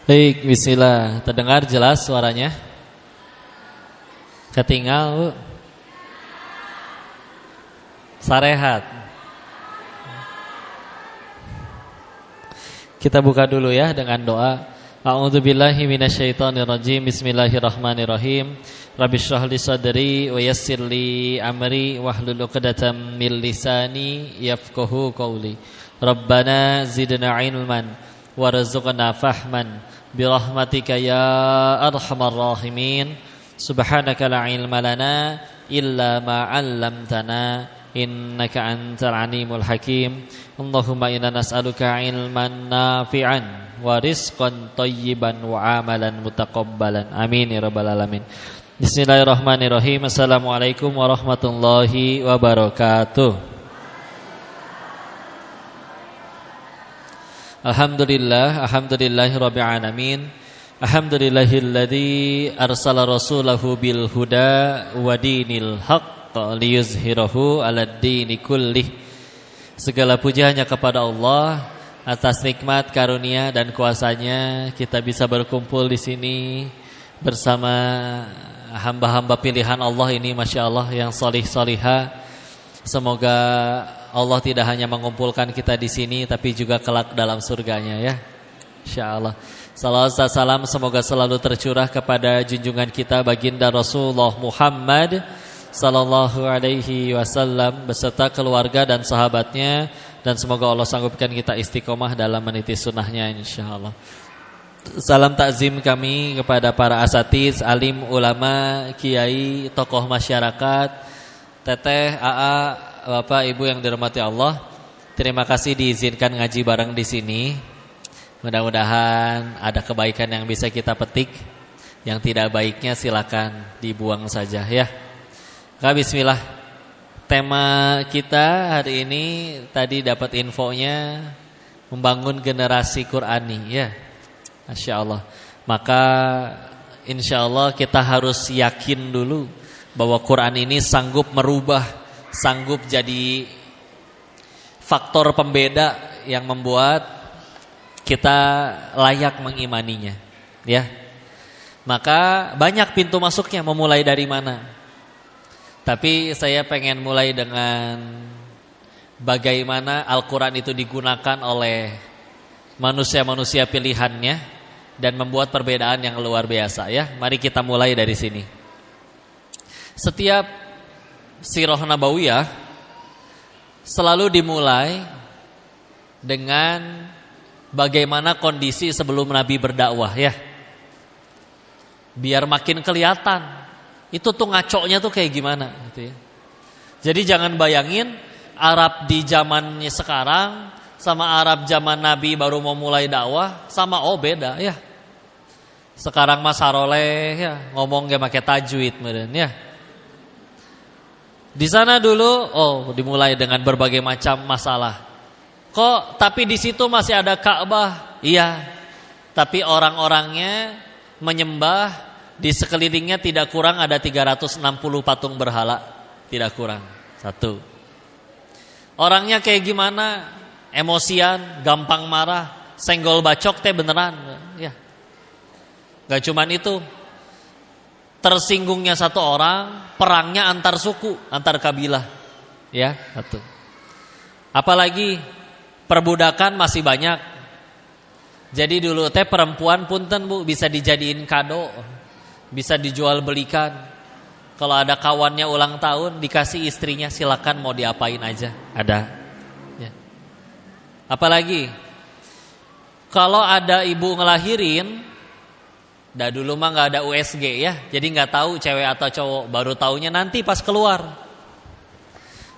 Baik, bismillah. Terdengar jelas suaranya? Ketinggal, Bu? Sarehat. Kita buka dulu ya dengan doa. A'udzubillahi minasyaitonirrajim. Bismillahirrahmanirrahim. Rabbi shrah li sadri wa yassir li amri wahlul 'uqdatam min lisani yafqahu qawli. Rabbana zidna ilman warzuqna fahman birahmatika ya arhamar rahimin. Subhanaka la ilma lana illa ma 'allamtana innaka antal alimul hakim. Allahumma inna nas'aluka ilman nafi'an wa rizqan thayyiban wa amalan mutaqabbalan. Amin ya rabbal alamin. Bismillahirrahmanirrahim. Assalamualaikum warahmatullahi wabarakatuh. Alhamdulillahi rabbil alamin. Alhamdulillahilladzi arsala rasulahu bil huda wa dinil haqq liyuzhirahu 'alad dini kullih. Segala puji hanya kepada Allah atas nikmat karunia dan kuasa-Nya kita bisa berkumpul di sini bersama hamba-hamba pilihan Allah ini, Masya Allah, yang solih-solihah. Semoga Allah tidak hanya mengumpulkan kita di sini, tapi juga kelak dalam surganya ya, insyaallah. Salawat dan salam semoga selalu tercurah kepada junjungan kita baginda Rasulullah Muhammad sallallahu alaihi wasallam beserta keluarga dan sahabatnya, dan semoga Allah sanggupkan kita istiqomah dalam meniti sunnahnya insyaallah. Salam takzim kami kepada para asatiz, alim, ulama, kiai, tokoh masyarakat, teteh, AA, Bapak, Ibu yang dirahmati Allah. Terima kasih diizinkan ngaji bareng di sini. Mudah-mudahan ada kebaikan yang bisa kita petik. Yang tidak baiknya silakan dibuang saja ya. Bismillah. Tema kita hari ini tadi dapat infonya membangun generasi Qurani ya. Masya Allah. Maka insya Allah kita harus yakin dulu bahwa Quran ini sanggup merubah, sanggup jadi faktor pembeda yang membuat kita layak mengimaninya ya. Maka banyak pintu masuknya, memulai dari mana? Tapi saya pengen mulai dengan bagaimana Al-Quran itu digunakan oleh manusia-manusia pilihannya dan membuat perbedaan yang luar biasa ya. Mari kita mulai dari sini. Setiap sirah nabawiyah selalu dimulai dengan bagaimana kondisi sebelum Nabi berdakwah ya. Biar makin kelihatan itu tuh ngaconya tuh kayak gimana gitu ya. Jadi jangan bayangin Arab di zamannya sekarang sama Arab zaman Nabi baru mau mulai dakwah sama beda ya. Sekarang Mas Haroleh ya ngomong gak pakai tajwid meren ya. Di sana dulu dimulai dengan berbagai macam masalah. Kok tapi di situ masih ada Ka'bah? Iya. Tapi orang-orangnya menyembah, di sekelilingnya tidak kurang ada 360 patung berhala, tidak kurang. Satu. Orangnya kayak gimana? Emosian, gampang marah, senggol bacok teh beneran ya. Gak cuman itu. Tersinggungnya satu orang, perangnya antar suku, antar kabilah. Ya, satu. Apalagi perbudakan masih banyak. Jadi dulu teh perempuan punten Bu bisa dijadiin kado, bisa dijual belikan. Kalau ada kawannya ulang tahun dikasih istrinya, silakan mau diapain aja, ada. Ya. Apalagi kalau ada ibu ngelahirin, dah dulu mah nggak ada USG ya, jadi nggak tahu cewek atau cowok, baru taunya nanti pas keluar.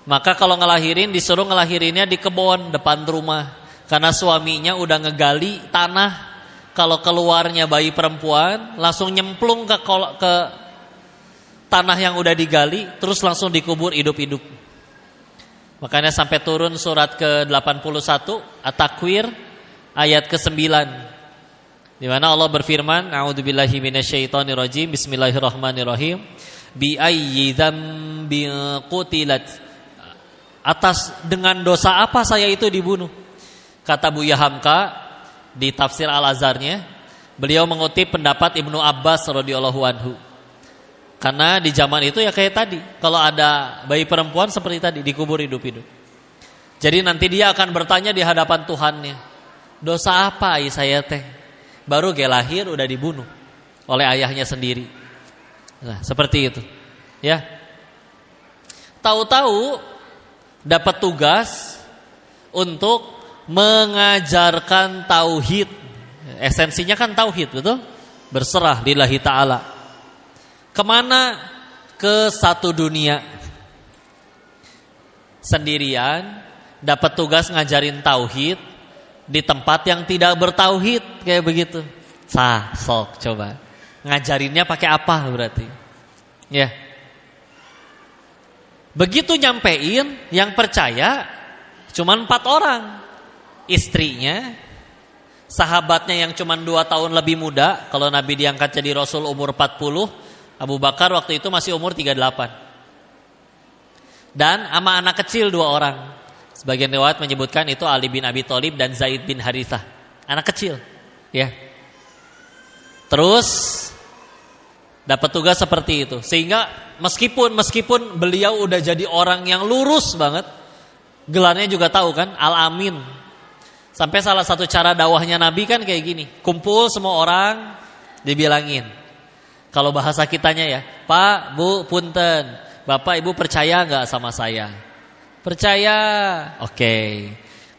Maka kalau ngelahirin disuruh ngelahirinnya di kebun depan rumah, karena suaminya udah ngegali tanah. Kalau keluarnya bayi perempuan langsung nyemplung ke tanah yang udah digali, terus langsung dikubur hidup-hidup. Makanya sampai turun surat ke-81 At-Takwir ayat ke-9, di mana Allah berfirman, a'udzubillahi minasyaitonirrajim, bismillahirrahmanirrahim, bi ayyi dzambin qutilat, atas dengan dosa apa saya itu dibunuh. Kata Buya Hamka di tafsir Al-Azharnya, Beliau mengutip pendapat Ibnu Abbas radhiyallahu anhu. Karena di zaman itu ya kayak tadi, kalau ada bayi perempuan seperti tadi dikubur hidup-hidup. Jadi nanti dia akan bertanya di hadapan Tuhannya, dosa apa ayah saya teh? Baru dia lahir udah dibunuh oleh ayahnya sendiri. Nah, seperti itu. Ya. Tahu-tahu dapat tugas untuk mengajarkan tauhid. Esensinya kan tauhid, betul? Berserah lillahi ta'ala. Kemana? Ke satu dunia. Sendirian, dapat tugas ngajarin tauhid di tempat yang tidak bertauhid, kayak begitu. Sok coba. Ngajarinnya pakai apa berarti? Ya. Begitu nyampein, yang percaya cuma 4 orang. Istrinya, sahabatnya yang cuma 2 tahun lebih muda, kalau Nabi diangkat jadi Rasul umur 40, Abu Bakar waktu itu masih umur 38. Dan sama anak kecil 2 orang. Sebagian riwayat menyebutkan itu Ali bin Abi Thalib dan Zaid bin Harithah. Anak kecil, ya. Terus dapat tugas seperti itu. Sehingga meskipun beliau udah jadi orang yang lurus banget, gelarnya juga tahu kan, Al-Amin. Sampai salah satu cara dakwahnya Nabi kan kayak gini, kumpul semua orang, dibilangin. Kalau bahasa kitanya ya, Pak, Bu, punten, Bapak Ibu percaya gak sama saya? Percaya. Oke.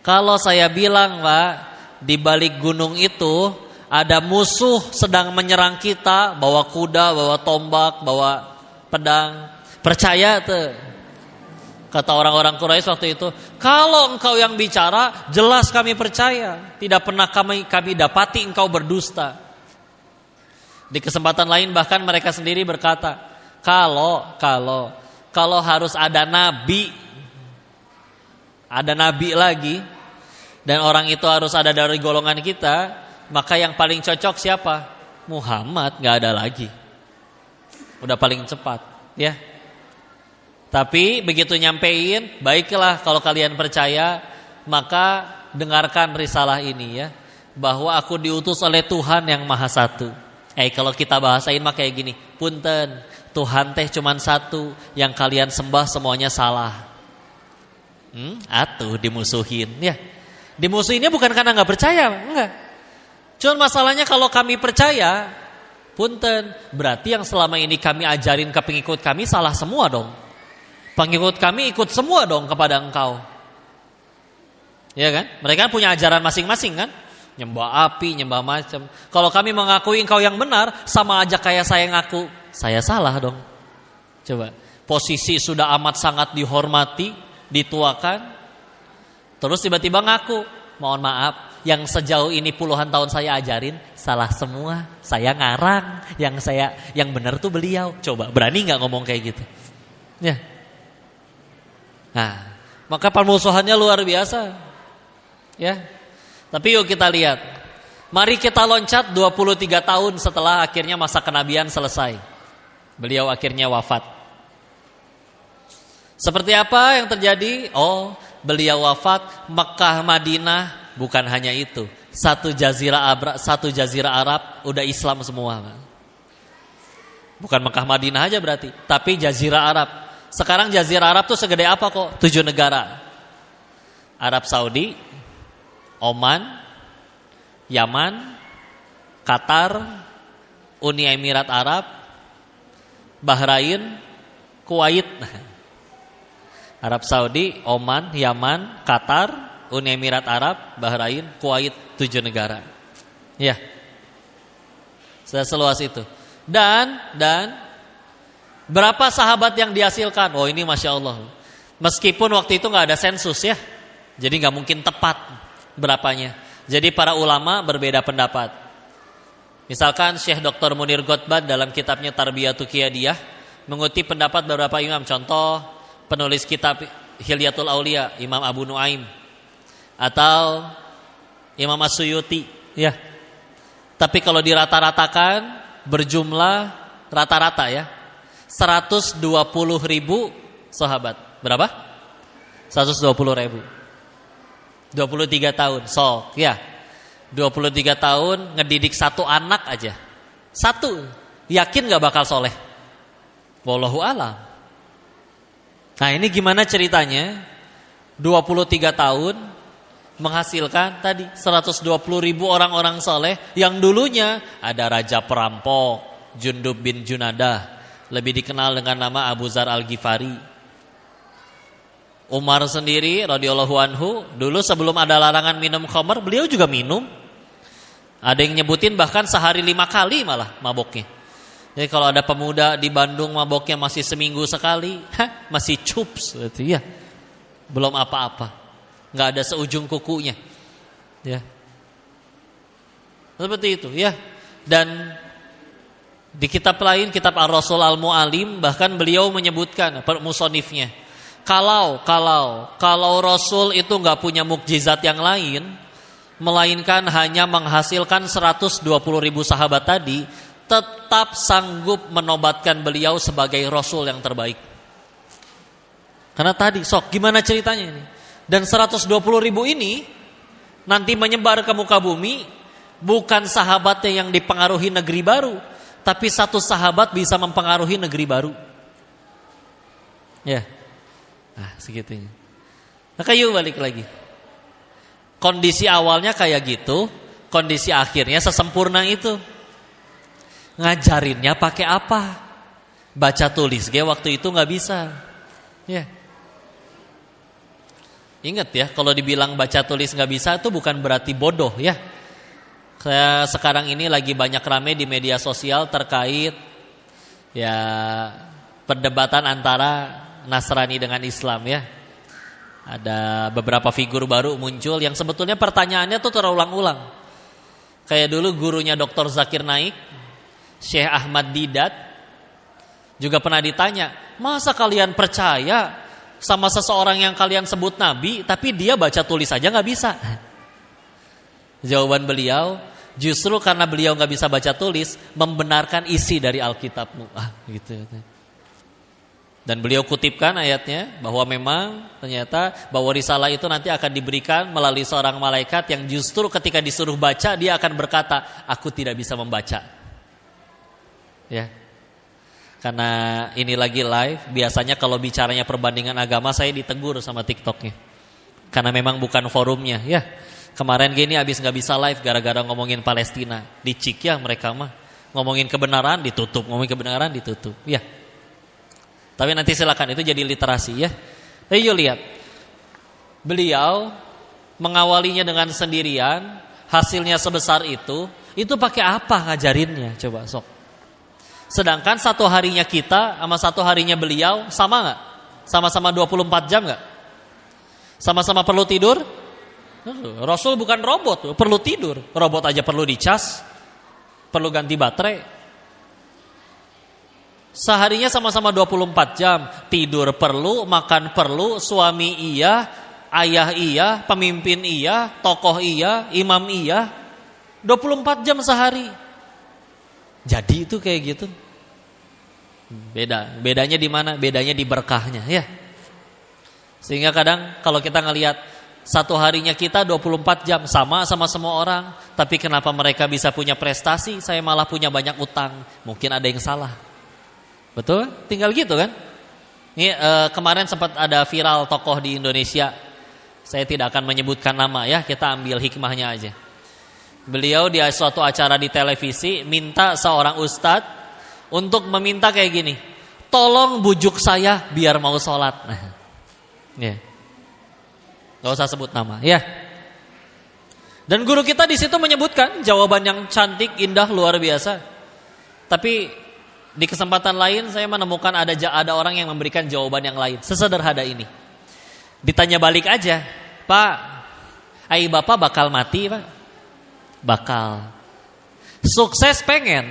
Kalau saya bilang, Pak, di balik gunung itu ada musuh sedang menyerang kita, bawa kuda, bawa tombak, bawa pedang. Percaya tuh? Kata orang-orang Quraisy waktu itu, kalau engkau yang bicara, jelas kami percaya. Tidak pernah kami dapati engkau berdusta. Di kesempatan lain bahkan mereka sendiri berkata, kalau harus ada nabi lagi, dan orang itu harus ada dari golongan kita, maka yang paling cocok siapa? Muhammad, gak ada lagi. Udah paling cepat, ya. Tapi begitu nyampein, baiklah kalau kalian percaya, maka dengarkan risalah ini ya, bahwa aku diutus oleh Tuhan yang Maha Satu. Kalau kita bahasain mah kayak gini, punten, Tuhan teh cuman satu, yang kalian sembah semuanya salah. Atuh dimusuhin ya. Dimusuhinnya bukan karena gak percaya, enggak. Cuman masalahnya kalau kami percaya, punten, berarti yang selama ini kami ajarin ke pengikut kami salah semua dong. Pengikut kami ikut semua dong kepada engkau. Ya kan? Mereka punya ajaran masing-masing kan? Nyembah api, nyembah macam. Kalau kami mengakui engkau yang benar, sama aja kayak saya ngaku, saya salah dong. Coba, posisi sudah amat sangat dihormati, dituakan, terus tiba-tiba ngaku, mohon maaf, yang sejauh ini puluhan tahun saya ajarin salah semua, saya ngarang, yang benar tuh beliau. Coba, berani nggak ngomong kayak gitu? Ya. Nah, maka permusuhannya luar biasa. Ya. Tapi yuk kita lihat. Mari kita loncat 23 tahun setelah akhirnya masa kenabian selesai. Beliau akhirnya wafat. Seperti apa yang terjadi? Oh, beliau wafat, Mekah, Madinah, bukan hanya itu. Satu jazirah Arab udah Islam semua. Bukan Mekah, Madinah aja berarti, tapi jazirah Arab. Sekarang jazirah Arab tuh segede apa kok? 7 negara. Arab Saudi, Oman, Yaman, Qatar, Uni Emirat Arab, Bahrain, Kuwait. Arab Saudi, Oman, Yaman, Qatar, Uni Emirat Arab, Bahrain, Kuwait, 7 negara. Ya. Sudah seluas itu. Dan berapa sahabat yang dihasilkan? Oh, ini Masya Allah. Meskipun waktu itu gak ada sensus ya, jadi gak mungkin tepat berapanya. Jadi para ulama berbeda pendapat. Misalkan Syekh Dr. Munir Ghotbad dalam kitabnya Tarbiyatu Qiyadiyah mengutip pendapat beberapa imam. Contoh penulis kitab Hilyatul Aulia, Imam Abu Nuaim, atau Imam As-Suyuti ya. Tapi kalau dirata-ratakan berjumlah rata-rata ya 120.000 sahabat. Berapa? 120.000. 23 tahun. Sok ya. 23 tahun ngedidik satu anak aja. Satu, yakin gak bakal soleh? Wallahu a'lam. Nah ini gimana ceritanya? 23 tahun menghasilkan tadi 120.000 orang-orang soleh yang dulunya ada raja perampok Jundub bin Junadah, lebih dikenal dengan nama Abu Dzar Al-Ghifari. Umar sendiri radhiyallahu anhu dulu sebelum ada larangan minum khamr, beliau juga minum. Ada yang nyebutin bahkan sehari 5 kali malah maboknya. Jadi kalau ada pemuda di Bandung maboknya masih seminggu sekali, masih cups gitu ya. Belum apa-apa. Enggak ada seujung kukunya. Ya. Seperti itu ya. Dan di kitab lain, kitab Ar-Rasul Al-Mu'alim, bahkan beliau menyebutkan musonifnya, kalau Rasul itu enggak punya mukjizat yang lain, melainkan hanya menghasilkan 120.000 sahabat tadi, tetap sanggup menobatkan beliau sebagai Rasul yang terbaik. Karena tadi, gimana ceritanya ini? Dan 120.000 ini nanti menyebar ke muka bumi, bukan sahabatnya yang dipengaruhi negeri baru, tapi satu sahabat bisa mempengaruhi negeri baru. Ya, nah segitunya. Maka yuk balik lagi. Kondisi awalnya kayak gitu, kondisi akhirnya sesempurna itu. Ngajarinnya pakai apa? Baca tulis waktu itu nggak bisa. Ya. Ingat ya, kalau dibilang baca tulis nggak bisa itu bukan berarti bodoh ya. Sekarang ini lagi banyak rame di media sosial terkait ya perdebatan antara Nasrani dengan Islam ya. Ada beberapa figur baru muncul yang sebetulnya pertanyaannya tuh terulang-ulang. Kayak dulu gurunya Dr. Zakir Naik, Syekh Ahmad Didat, juga pernah ditanya, masa kalian percaya sama seseorang yang kalian sebut nabi, tapi dia baca tulis aja gak bisa? Jawaban beliau, justru karena beliau gak bisa baca tulis, membenarkan isi dari Alkitabmu. Gitu. Dan beliau kutipkan ayatnya, bahwa memang ternyata bahwa risalah itu nanti akan diberikan melalui seorang malaikat yang justru ketika disuruh baca, dia akan berkata, aku tidak bisa membaca. Ya. Karena ini lagi live, biasanya kalau bicaranya perbandingan agama saya ditegur sama TikToknya. Karena memang bukan forumnya ya. Kemarin gini abis gak bisa live gara-gara ngomongin Palestina. Dicik ya mereka mah. Ngomongin kebenaran ditutup, ngomongin kebenaran ditutup. Ya. Tapi nanti silakan, itu jadi literasi ya. Tapi yuk lihat. Beliau mengawalinya dengan sendirian, hasilnya sebesar itu pakai apa ngajarinnya? Coba sok. Sedangkan satu harinya kita sama satu harinya beliau sama gak? Sama-sama 24 jam gak? Sama-sama perlu tidur? Rasul bukan robot, perlu tidur. Robot aja perlu dicas, perlu ganti baterai. Seharinya sama-sama 24 jam. Tidur perlu, makan perlu, suami iya, ayah iya, pemimpin iya, tokoh iya, imam iya. 24 jam sehari. Jadi itu kayak gitu. Bedanya di mana? Bedanya di berkahnya ya. Sehingga kadang kalau kita ngelihat satu harinya kita 24 jam sama semua orang, tapi kenapa mereka bisa punya prestasi, saya malah punya banyak utang? Mungkin ada yang salah. Betul? Tinggal gitu kan? Ini kemarin sempat ada viral tokoh di Indonesia. Saya tidak akan menyebutkan nama ya, kita ambil hikmahnya aja. Beliau di suatu acara di televisi minta seorang ustadz untuk meminta kayak gini, tolong bujuk saya biar mau sholat. Ya, nggak usah sebut nama, ya. Dan guru kita di situ menyebutkan jawaban yang cantik, indah, luar biasa. Tapi di kesempatan lain saya menemukan ada orang yang memberikan jawaban yang lain, sesederhana ini. Ditanya balik aja, Pak, bapak bakal mati, Pak? Bakal. Sukses pengen?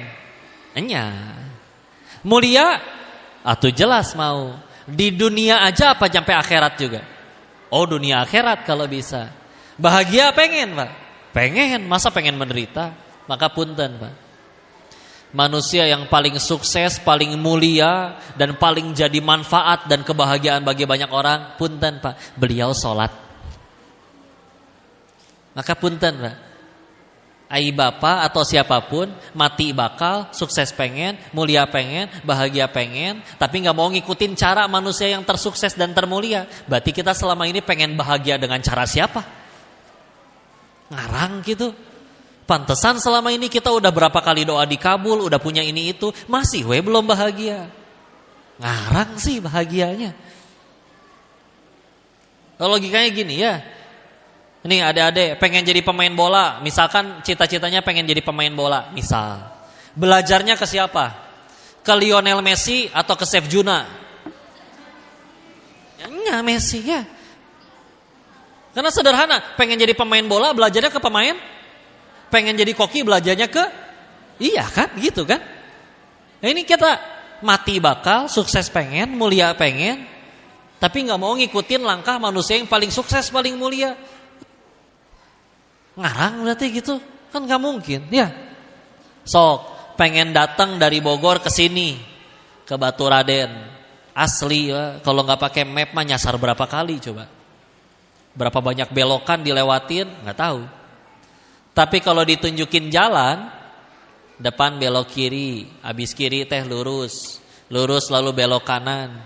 Enya. Mulia? Atuh jelas mau. Di dunia aja apa sampai akhirat juga? Oh dunia akhirat kalau bisa. Bahagia pengen Pak? Pengen, masa pengen menderita? Maka punten Pak. Manusia yang paling sukses, paling mulia, dan paling jadi manfaat dan kebahagiaan bagi banyak orang, punten Pak, beliau sholat. Maka punten Pak, Ai bapak atau siapapun mati bakal, sukses pengen, mulia pengen, bahagia pengen, tapi nggak mau ngikutin cara manusia yang tersukses dan termulia. Berarti kita selama ini pengen bahagia dengan cara siapa? Ngarang gitu. Pantesan selama ini kita udah berapa kali doa dikabul, udah punya ini itu, masih belum bahagia. Ngarang sih bahagianya. Logikanya gini ya. Nih adik-adik pengen jadi pemain bola, misalkan cita-citanya pengen jadi pemain bola, misal. Belajarnya ke siapa? Ke Lionel Messi atau ke Chef Juna? Ya Messi ya. Karena sederhana, pengen jadi pemain bola belajarnya ke pemain, pengen jadi koki belajarnya ke, iya kan gitu kan. Nah ini kita mati bakal, sukses pengen, mulia pengen, tapi gak mau ngikutin langkah manusia yang paling sukses, paling mulia. Ngarang berarti gitu kan gak mungkin ya. Sok pengen datang dari Bogor ke sini ke Baturaden asli ya. Kalau nggak pakai map mah nyasar berapa kali coba, berapa banyak belokan dilewatin nggak tahu. Tapi kalau ditunjukin jalan, depan belok kiri, habis kiri teh lurus, lurus lalu belok kanan,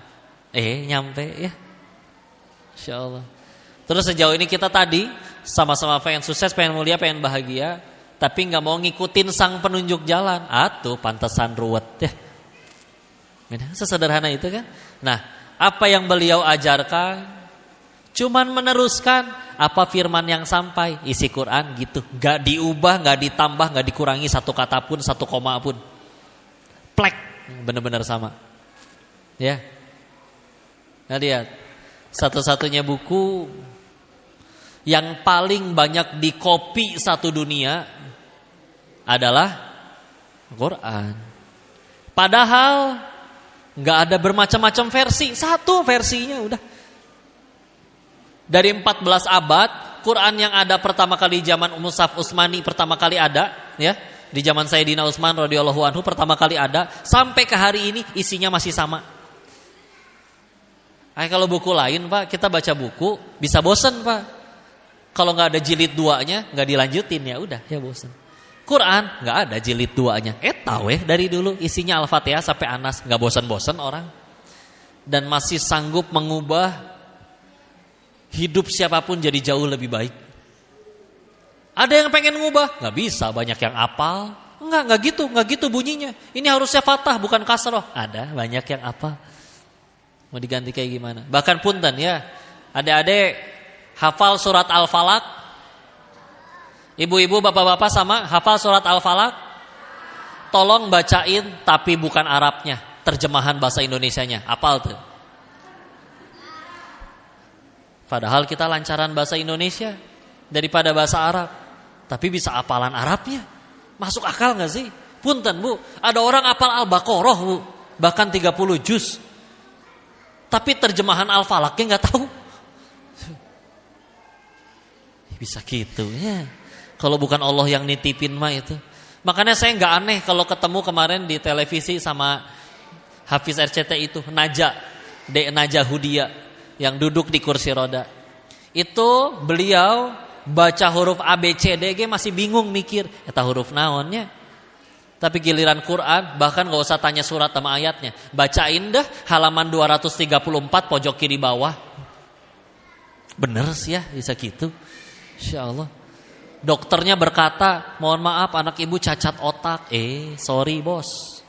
nyampe ya, Insya Allah. Terus sejauh ini kita tadi sama-sama pengen sukses, pengen mulia, pengen bahagia, tapi nggak mau ngikutin sang penunjuk jalan. Atuh pantesan ruwet ya. Sesederhana itu kan. Nah, apa yang beliau ajarkan cuman meneruskan apa firman yang sampai, isi Quran gitu. Nggak diubah, nggak ditambah, nggak dikurangi satu kata pun, satu koma pun. Plek, benar-benar sama. Ya. Nah lihat, satu-satunya buku yang paling banyak dikopi satu dunia adalah Quran. Padahal nggak ada bermacam-macam versi, satu versinya udah. Dari 14 abad, Quran yang ada pertama kali zaman Mushaf Utsmani pertama kali ada, ya, di zaman Sayyidina Utsman radhiyallahu anhu pertama kali ada, sampai ke hari ini isinya masih sama. Kalau buku lain Pak, kita baca buku bisa bosen Pak. Kalau nggak ada jilid 2-nya nggak dilanjutin ya udah ya bosan. Quran nggak ada jilid 2-nya. Tahu dari dulu isinya Al-Fatihah sampai Anas, nggak bosan-bosan orang. Dan masih sanggup mengubah hidup siapapun jadi jauh lebih baik. Ada yang pengen ngubah, nggak bisa, banyak yang apal. Nggak gitu bunyinya. Ini harusnya fathah bukan kasroh. Ada banyak yang apal. Mau diganti kayak gimana? Bahkan punten ya, adik-adik hafal surat Al-Falaq? Ibu-ibu, bapak-bapak sama hafal surat Al-Falaq? Tolong bacain tapi bukan Arabnya, terjemahan bahasa Indonesianya. Hafal tuh. Padahal kita lancaran bahasa Indonesia daripada bahasa Arab, tapi bisa hafalan Arabnya. Masuk akal gak sih? Punten Bu, ada orang hafal Al-Baqarah Bu, bahkan 30 juz. Tapi terjemahan Al-Falaqnya gak tahu. Bisa gitu ya. Kalau bukan Allah yang nitipin mah itu. Makanya saya nggak aneh kalau ketemu kemarin di televisi sama Hafiz RCTI itu Naja Hudia yang duduk di kursi roda. Itu beliau baca huruf A B C D G masih bingung mikir eta huruf naonnya. Tapi giliran Quran bahkan nggak usah tanya surat sama ayatnya, bacain dah halaman 234 pojok kiri bawah. Bener sih ya bisa gitu. Insya Allah. Dokternya berkata, mohon maaf anak ibu cacat otak. Sorry bos.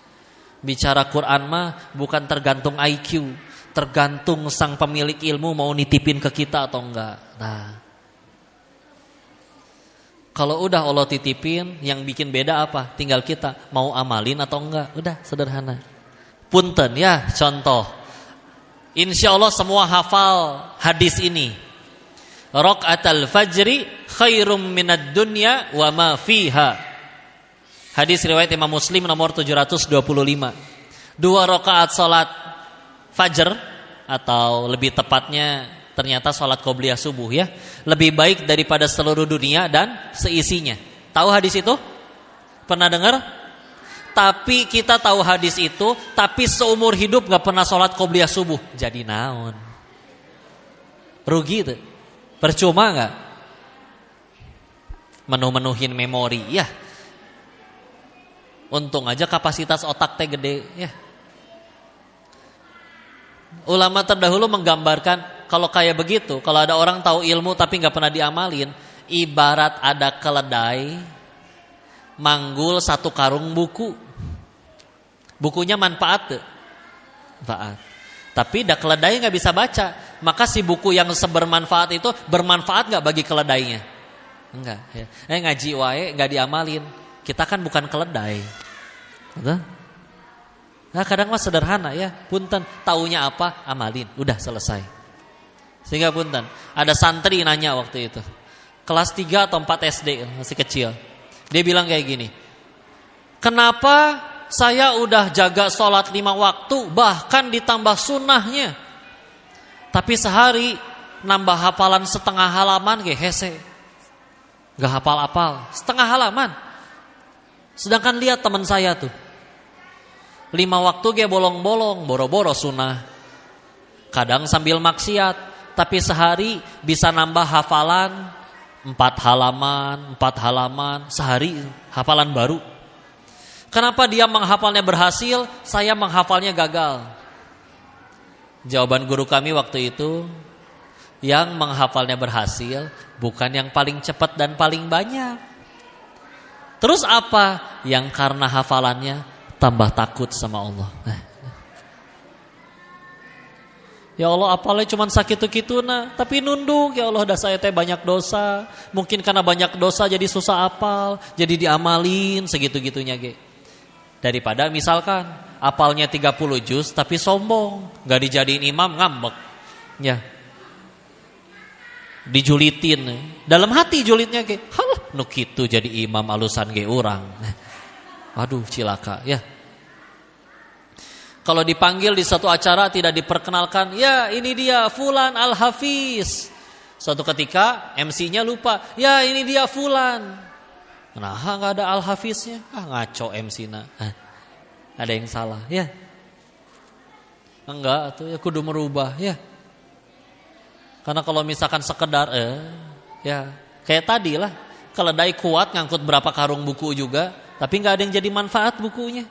Bicara Quran mah bukan tergantung IQ, tergantung sang pemilik ilmu mau nitipin ke kita atau enggak. Nah, kalau udah Allah titipin, yang bikin beda apa? Tinggal kita mau amalin atau enggak. Udah sederhana. Punten ya contoh. Insya Allah semua hafal hadis ini. Raqatul fajri khairum minad dunya wa ma fiha. Hadis riwayat Imam Muslim nomor 725. 2 rakaat salat fajar atau lebih tepatnya ternyata salat qobliyah subuh ya, lebih baik daripada seluruh dunia dan seisinya. Tahu hadis itu? Pernah dengar? Tapi kita tahu hadis itu, tapi seumur hidup gak pernah salat qobliyah subuh. Jadi naon? Rugi itu. Percuma enggak? Menuhin memori ya. Untung aja kapasitas otak teh gede ya. Ulama terdahulu menggambarkan kalau kayak begitu, kalau ada orang tahu ilmu tapi nggak pernah diamalin, ibarat ada keledai manggul satu karung buku. Bukunya manfaat tuh. Manfaat. Tapi dah keledai nggak bisa baca, maka si buku yang sebermanfaat itu bermanfaat nggak bagi keledainya? Enggak. Ya. Ngaji wae nggak diamalin. Kita kan bukan keledai. Betul? Nah kadang mah sederhana ya, punten taunya apa amalin, udah selesai. Sehingga punten ada santri nanya waktu itu, kelas 3 atau 4 SD masih kecil. Dia bilang kayak gini, kenapa saya udah jaga sholat 5 waktu, bahkan ditambah sunnahnya, tapi sehari nambah hafalan setengah halaman ge hese. Gak hafal-hafal, setengah halaman. Sedangkan lihat teman saya tuh, 5 waktu ge bolong-bolong, boro-boro sunnah. Kadang sambil maksiat, tapi sehari bisa nambah hafalan 4 halaman, sehari hafalan baru. Kenapa dia menghafalnya berhasil, saya menghafalnya gagal? Jawaban guru kami waktu itu, yang menghafalnya berhasil bukan yang paling cepat dan paling banyak. Terus apa? Yang karena hafalannya tambah takut sama Allah. Ya Allah, apalagi cuma sakitu-kituna, tapi nunduk, ya Allah dah saya teh banyak dosa. Mungkin karena banyak dosa jadi susah apal, jadi diamalin segitu-gitunya ge. Daripada misalkan apalnya 30 juz tapi sombong, enggak dijadiin imam, ngambek. Ya. Dijulitin. Dalam hati julitnya ge, halah nu kitu jadi imam alusan ge urang. Aduh, cilaka ya. Kalau dipanggil di satu acara tidak diperkenalkan, ya ini dia Fulan Al-Hafiz. Suatu ketika MC-nya lupa, ya ini dia Fulan. Nah, nggak ada Al-Hafiznya, ngaco MC-na. Ada yang salah, ya. Enggak, tuh ya kudu merubah, ya. Karena kalau misalkan sekedar, ya kayak tadi lah, keledai kuat ngangkut berapa karung buku juga, tapi nggak ada yang jadi manfaat bukunya.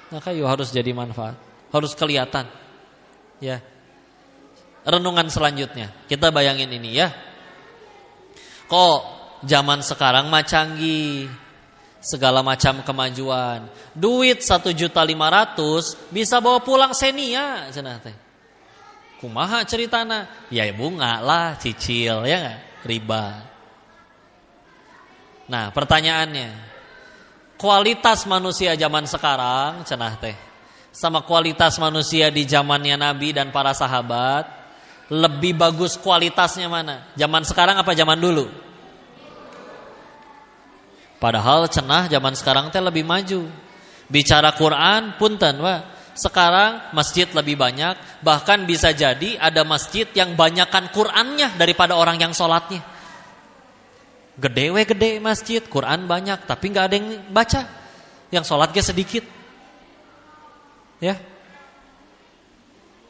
Maka yuk harus jadi manfaat, harus kelihatan, ya. Renungan selanjutnya, kita bayangin ini ya. Kok zaman sekarang mah canggih, segala macam kemajuan. Duit 1.500.000 bisa bawa pulang Xenia, cenah teh. Kumaha ceritana? Ya bunga lah, cicil, ya nggak? Riba. Nah pertanyaannya, kualitas manusia zaman sekarang, cenah teh, sama kualitas manusia di zamannya Nabi dan para sahabat, lebih bagus kualitasnya mana? Zaman sekarang apa zaman dulu? Padahal cenah zaman sekarang teh lebih maju. Bicara Quran, punten Pak. Sekarang masjid lebih banyak, bahkan bisa jadi ada masjid yang banyakan Qurannya daripada orang yang sholatnya. Gede masjid, Quran banyak, tapi nggak ada yang baca. Yang sholatnya sedikit. Ya.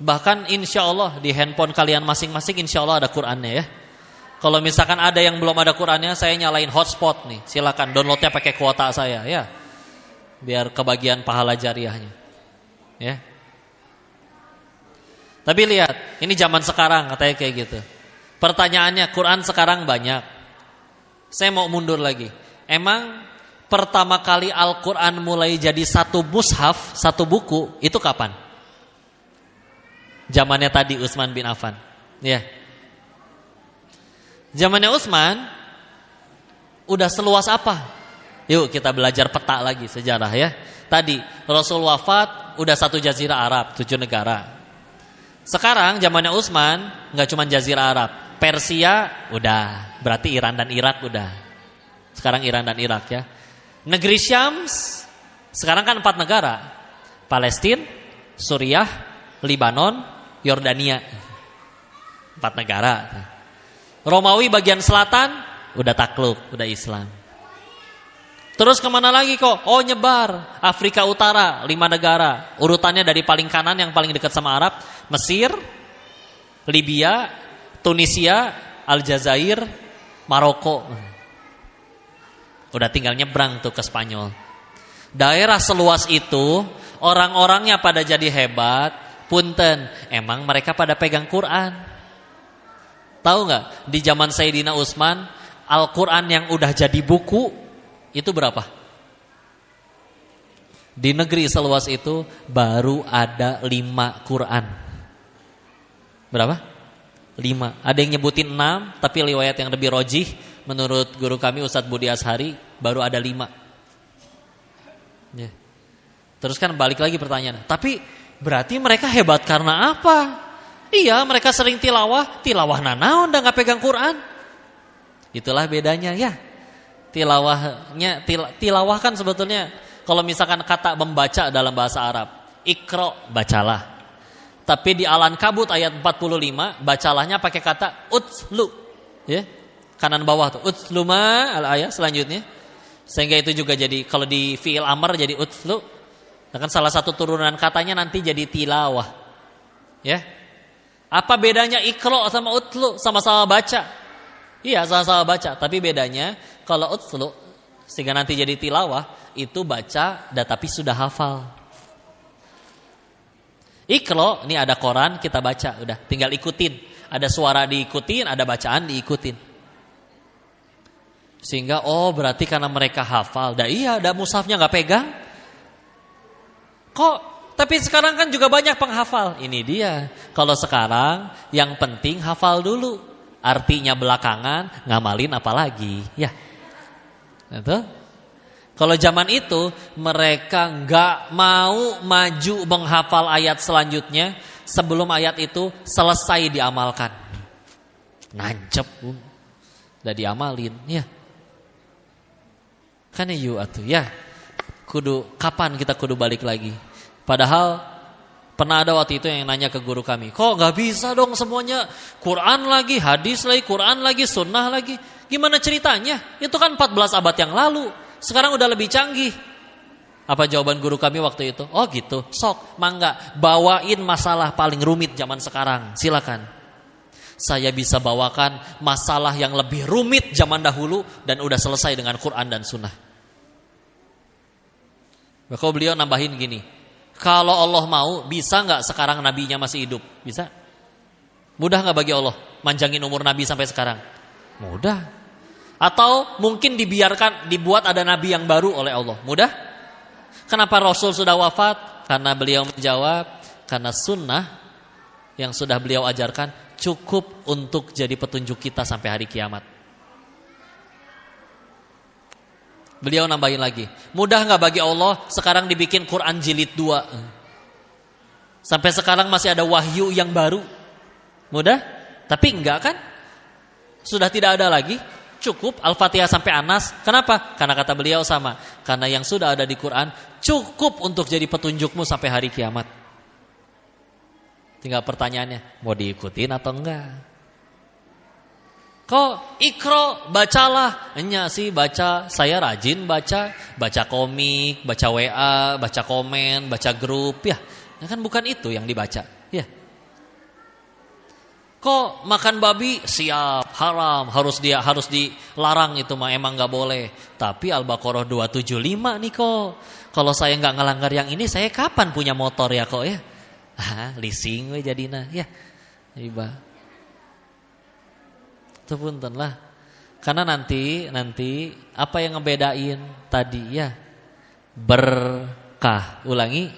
Bahkan insya Allah di handphone kalian masing-masing insya Allah ada Qurannya ya. Kalau misalkan ada yang belum ada Qurannya, saya nyalain hotspot nih. Silakan downloadnya pakai kuota saya ya. Biar kebagian pahala jariahnya. Ya. Tapi lihat, ini zaman sekarang katanya kayak gitu. Pertanyaannya, Quran sekarang banyak. Saya mau mundur lagi. Emang pertama kali Al-Quran mulai jadi satu mushaf, satu buku, itu kapan? Zamannya tadi Utsman bin Affan. Ya. Zamannya Utsman udah seluas apa? Yuk kita belajar peta lagi sejarah ya. Tadi Rasul wafat udah 1 jazirah Arab, 7 negara. Sekarang zamannya Utsman nggak cuma jazirah Arab, Persia udah, berarti Iran dan Irak udah. Sekarang Iran dan Irak ya. Negeri Syams sekarang kan 4 negara. Palestina, Suriah, Libanon, Yordania. 4 negara. Romawi bagian selatan udah takluk, udah Islam. Terus kemana lagi kok? Oh nyebar, Afrika Utara 5 negara. Urutannya dari paling kanan yang paling dekat sama Arab, Mesir, Libya, Tunisia, Aljazair, Maroko. Udah tinggal nyebrang tuh ke Spanyol. Daerah seluas itu, orang-orangnya pada jadi hebat. Punten, emang mereka pada pegang Quran. Tahu nggak? Di zaman Sayyidina Utsman, Al-Quran yang udah jadi buku itu berapa? Di negeri seluas itu baru ada 5 Quran. Berapa? 5. Ada yang nyebutin 6, tapi riwayat yang lebih rojih menurut guru kami Ustadz Budi Ashari baru ada 5. Ya. Terus kan balik lagi pertanyaan, tapi berarti mereka hebat karena apa? Iya, mereka sering tilawah nanaon udah nggak pegang Quran. Itulah bedanya ya. Tilawah kan sebetulnya kalau misalkan kata membaca dalam bahasa Arab, Iqra, bacalah. Tapi di Al-Ankabut ayat 45 bacalahnya pakai kata utslu, ya. Kanan bawah tuh utslu ma al-ayat selanjutnya. Sehingga itu juga jadi kalau di fiil amr jadi utslu. Nah, kan salah satu turunan katanya nanti jadi tilawah. Ya. Apa bedanya Iqra sama utslu? Sama-sama baca. Iya, sama-sama baca, tapi bedanya kalau utslu sehingga nanti jadi tilawah itu baca tapi sudah hafal. Iqra, ini ada koran kita baca, udah tinggal ikutin. Ada suara diikutin, ada bacaan diikutin. Sehingga berarti karena mereka hafal. Iya, mushafnya nggak pegang. Kok? Tapi sekarang kan juga banyak penghafal. Ini dia. Kalau sekarang yang penting hafal dulu. Artinya belakangan ngamalin apalagi. Ya. Itu. Kalau zaman itu mereka nggak mau maju menghafal ayat selanjutnya sebelum ayat itu selesai diamalkan. Nancep, udah diamalin, ya. Kan atuh, ya. Kapan kita kudu balik lagi? Padahal pernah ada waktu itu yang nanya ke guru kami, kok nggak bisa dong semuanya Quran lagi, hadis lagi, Quran lagi, sunnah lagi? Gimana ceritanya? Itu kan 14 abad yang lalu. Sekarang udah lebih canggih. Apa jawaban guru kami waktu itu? Oh gitu, sok, mangga, bawain masalah paling rumit zaman sekarang, silakan. Saya bisa bawakan masalah yang lebih rumit zaman dahulu dan udah selesai dengan Quran dan Sunnah. Maka beliau nambahin gini, kalau Allah mau, bisa nggak sekarang nabinya masih hidup? Bisa? Mudah nggak bagi Allah manjangin umur nabi sampai sekarang? Mudah. Atau mungkin dibuat ada nabi yang baru oleh Allah. Mudah? Kenapa Rasul sudah wafat? Karena beliau menjawab, karena sunnah yang sudah beliau ajarkan cukup untuk jadi petunjuk kita sampai hari kiamat. Beliau nambahin lagi, mudah gak bagi Allah sekarang dibikin Quran jilid 2? Sampai sekarang masih ada wahyu yang baru. Mudah? Tapi enggak kan? Sudah tidak ada lagi. Cukup Al-Fatihah sampai Anas. Kenapa? Karena kata beliau sama. Karena yang sudah ada di Quran cukup untuk jadi petunjukmu sampai hari kiamat. Tinggal pertanyaannya, mau diikutin atau enggak? Kok Iqra, bacalah. Enya sih baca, saya rajin baca komik, baca WA, baca komen, baca grup. Ya kan bukan itu yang dibaca. Ya. Kok makan babi siap, haram, harus dilarang itu mah, emang nggak boleh. Tapi Al-Baqarah 275 nih kok. Kalau saya nggak ngelanggar yang ini, saya kapan punya motor ya kok ya? Leasing we jadina ya. Iba. Itu punten lah. Karena nanti apa yang ngebedain tadi ya? Berkah. Ulangi.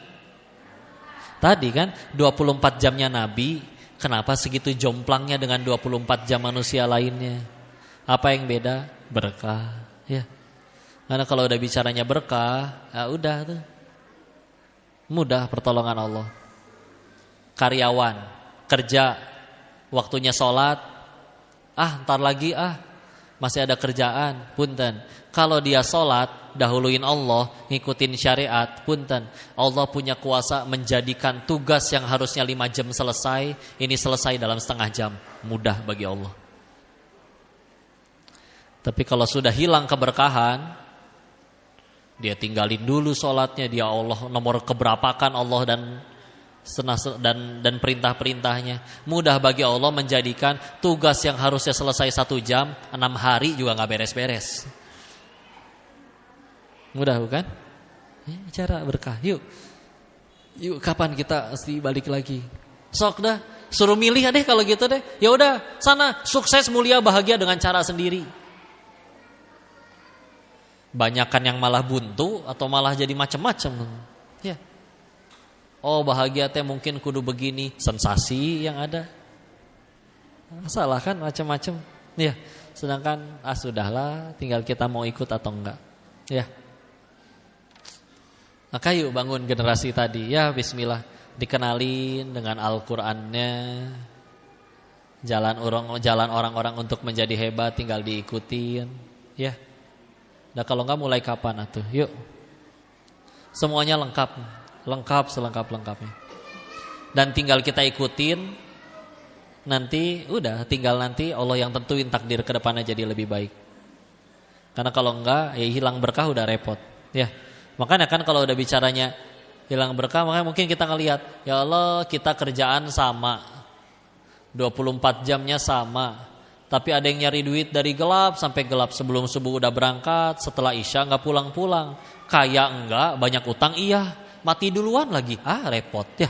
Tadi kan 24 jamnya Nabi. Kenapa segitu jomplangnya dengan 24 jam manusia lainnya? Apa yang beda? Berkah, ya. Karena kalau udah bicaranya berkah, ya udah tuh. Mudah pertolongan Allah. Karyawan, kerja, waktunya sholat, ntar lagi masih ada kerjaan, punten. Kalau dia sholat, dahuluin Allah, ngikutin syariat, punten. Allah punya kuasa menjadikan tugas yang harusnya 5 jam selesai, ini selesai dalam setengah jam. Mudah bagi Allah. Tapi kalau sudah hilang keberkahan, dia tinggalin dulu sholatnya, dia Allah nomor keberapakan Allah dan perintah-perintahnya. Mudah bagi Allah menjadikan tugas yang harusnya selesai 1 jam, 6 hari juga gak beres-beres. Mudah bukan? Cara berkah. Yuk kapan kita mesti balik lagi? Sok dah, suruh milih deh kalau gitu deh. Ya udah, sana sukses, mulia, bahagia dengan cara sendiri. Banyakan yang malah buntu atau malah jadi macam-macam. Ya. Oh, bahagia teh mungkin kudu begini, sensasi yang ada. Salah kan macam-macam. Ya. Sedangkan sudahlah, tinggal kita mau ikut atau enggak. Ya. Maka yuk bangun generasi tadi. Ya, bismillah, dikenalin dengan Al-Qur'annya. Jalan orang-orang untuk menjadi hebat tinggal diikutin. Ya. Nah kalau enggak mulai kapan atuh? Yuk. Semuanya lengkap selengkap-lengkapnya. Dan tinggal kita ikutin. Nanti udah tinggal nanti Allah yang tentuin takdir ke depannya jadi lebih baik. Karena kalau enggak ya hilang berkah udah repot. Ya. Makanya kan kalau udah bicaranya hilang berkah, makanya mungkin kita ngelihat, ya Allah, kita kerjaan sama. 24 jamnya sama. Tapi ada yang nyari duit dari gelap sampai gelap, sebelum subuh udah berangkat, setelah isya nggak pulang-pulang. Kaya enggak, banyak utang iya, mati duluan lagi. Repot ya.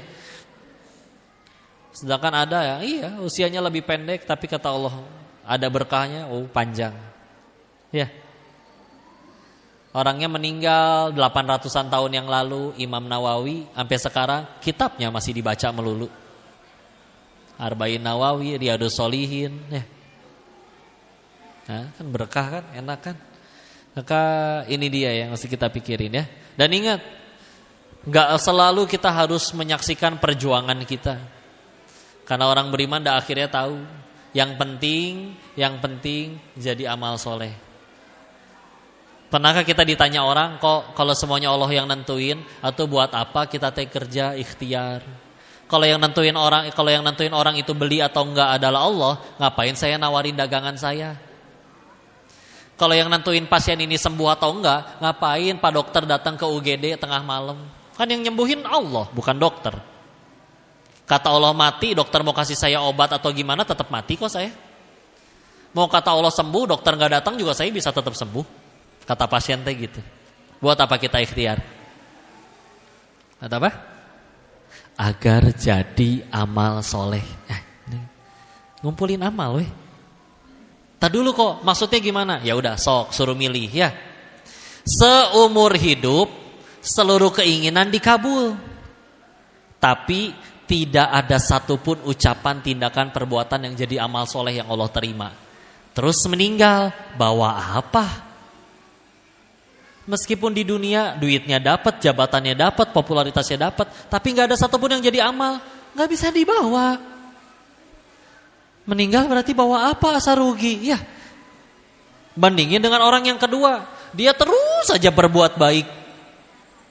Sedangkan ada ya, iya usianya lebih pendek tapi kata Allah ada berkahnya, panjang. Ya. Orangnya meninggal 800-an tahun yang lalu, Imam Nawawi, sampai sekarang kitabnya masih dibaca melulu. Arba'in Nawawi, Riyadhus Shalihin, ya. Nah, kan berkah kan, enak kan. Maka ini dia yang mesti kita pikirin ya. Dan ingat, gak selalu kita harus menyaksikan perjuangan kita. Karena orang beriman dah akhirnya tahu, yang penting jadi amal soleh. Pernahkah kita ditanya orang, kok kalau semuanya Allah yang nentuin, atau buat apa kita kerja ikhtiar? Kalau yang nentuin orang itu beli atau enggak adalah Allah, ngapain saya nawarin dagangan saya? Kalau yang nentuin pasien ini sembuh atau enggak, ngapain Pak dokter datang ke UGD tengah malam? Kan yang nyembuhin Allah, bukan dokter. Kata Allah mati, dokter mau kasih saya obat atau gimana, tetap mati kok saya. Mau kata Allah sembuh, dokter enggak datang juga saya bisa tetap sembuh. Kata pasien teh gitu. Buat apa kita ikhtiar? Kata apa? Agar jadi amal soleh. Ngumpulin amal weh. Tak dulu kok, maksudnya gimana? Ya udah, sok suruh milih ya. Seumur hidup seluruh keinginan dikabul. Tapi tidak ada satupun ucapan, tindakan, perbuatan yang jadi amal soleh yang Allah terima. Terus meninggal, bawa apa? Meskipun di dunia duitnya dapat, jabatannya dapat, popularitasnya dapat, tapi nggak ada satupun yang jadi amal, nggak bisa dibawa. Meninggal berarti bawa apa? Asa rugi, ya. Bandingin dengan orang yang kedua, dia terus saja berbuat baik,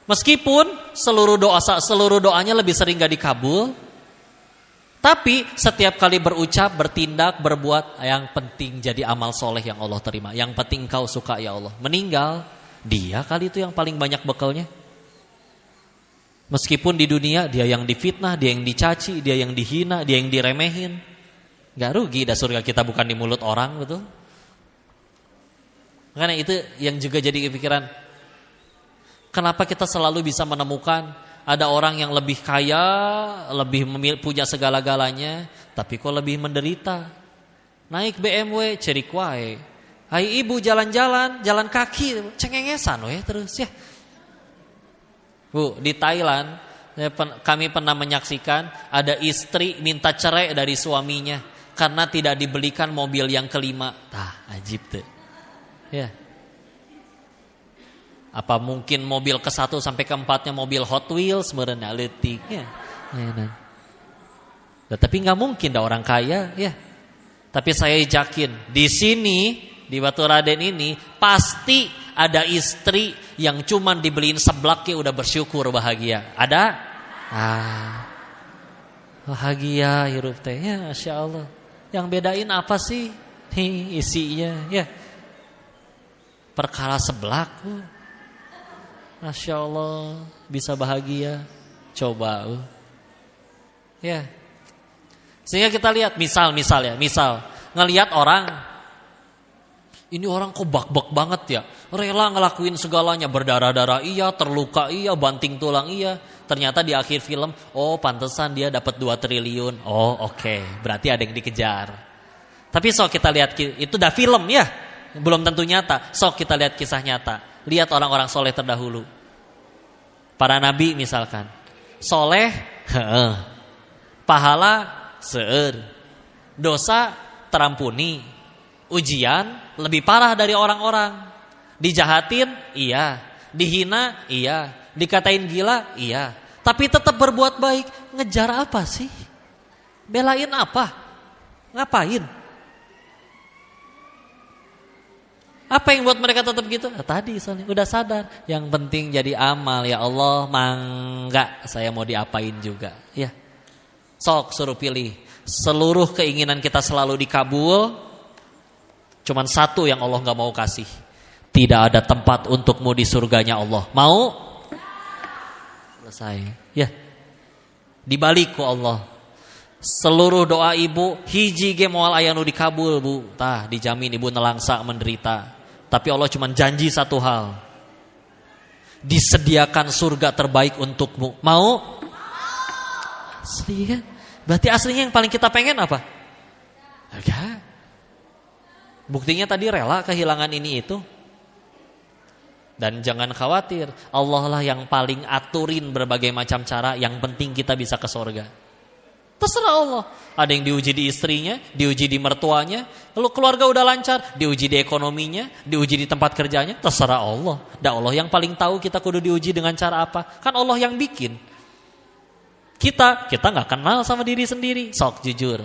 meskipun seluruh doanya lebih sering nggak dikabul, tapi setiap kali berucap, bertindak, berbuat, yang penting jadi amal soleh yang Allah terima. Yang penting kau suka ya Allah. Meninggal, dia kali itu yang paling banyak bekalnya. Meskipun di dunia dia yang difitnah, dia yang dicaci, dia yang dihina, dia yang diremehin. Gak rugi dah surga kita bukan di mulut orang, betul? Makanya itu yang juga jadi pikiran. Kenapa kita selalu bisa menemukan ada orang yang lebih kaya, lebih punya segala-galanya, tapi kok lebih menderita? Naik BMW, cerik wae. Hai ibu jalan-jalan, jalan kaki, cengengesan weh terus ya. Bu, di Thailand kami pernah menyaksikan ada istri minta cerai dari suaminya karena tidak dibelikan mobil yang kelima. Ajib tuh. Ya. Apa mungkin mobil ke-1 sampai ke-4-nya mobil Hot Wheels sebenarnya letiknya. Ya. Tapi nggak mungkin dah orang kaya, ya. Tapi saya yakin di sini di Baturaden ini pasti ada istri yang cuman dibeliin seblaknya udah bersyukur bahagia. Ada? Bahagia hirup teh ya, Masya Allah. Yang bedain apa sih? Isinya ya. Perkara seblak. Masya Allah bisa bahagia. Coba. Ya. Sehingga kita lihat misal ngelihat orang Ini orang kok bak-bak banget ya. Rela ngelakuin segalanya, berdarah-darah iya, terluka iya, banting tulang iya. Ternyata di akhir film, oh pantesan dia dapat 2 triliun. Oh oke, berarti ada yang dikejar. Tapi sok kita lihat, itu udah film ya, belum tentu nyata. Sok kita lihat kisah nyata. Lihat orang-orang soleh terdahulu. Para nabi misalkan. Soleh, pahala seueur. Dosa terampuni. Ujian lebih parah dari orang-orang. Dijahatin, iya. Dihina, iya. Dikatain gila, iya. Tapi tetap berbuat baik. Ngejar apa sih? Belain apa? Ngapain? Apa yang buat mereka tetap gitu? Tadi soalnya udah sadar. Yang penting jadi amal. Ya Allah, mangga saya mau diapain juga. Ya. Sok suruh pilih. Seluruh keinginan kita selalu dikabul. Cuman satu yang Allah gak mau kasih. Tidak ada tempat untukmu di surganya Allah. Mau? Selesai. Ya. Dibaliku Allah. Seluruh doa ibu hiji ge moal aya nu dikabul, Bu. Tah dijamin ibu nelangsa menderita. Tapi Allah cuma janji satu hal. Disediakan surga terbaik untukmu. Mau? Asli kan? Berarti aslinya yang paling kita pengen apa? Enggak. Buktinya tadi rela kehilangan ini itu. Dan jangan khawatir, Allah lah yang paling aturin berbagai macam cara. Yang penting kita bisa ke surga. Terserah Allah. Ada yang diuji di istrinya, diuji di mertuanya. Lalu keluarga udah lancar, diuji di ekonominya, diuji di tempat kerjanya. Terserah Allah. Dan Allah yang paling tahu kita kudu diuji dengan cara apa. Kan Allah yang bikin. Kita gak kenal sama diri sendiri. Sok jujur.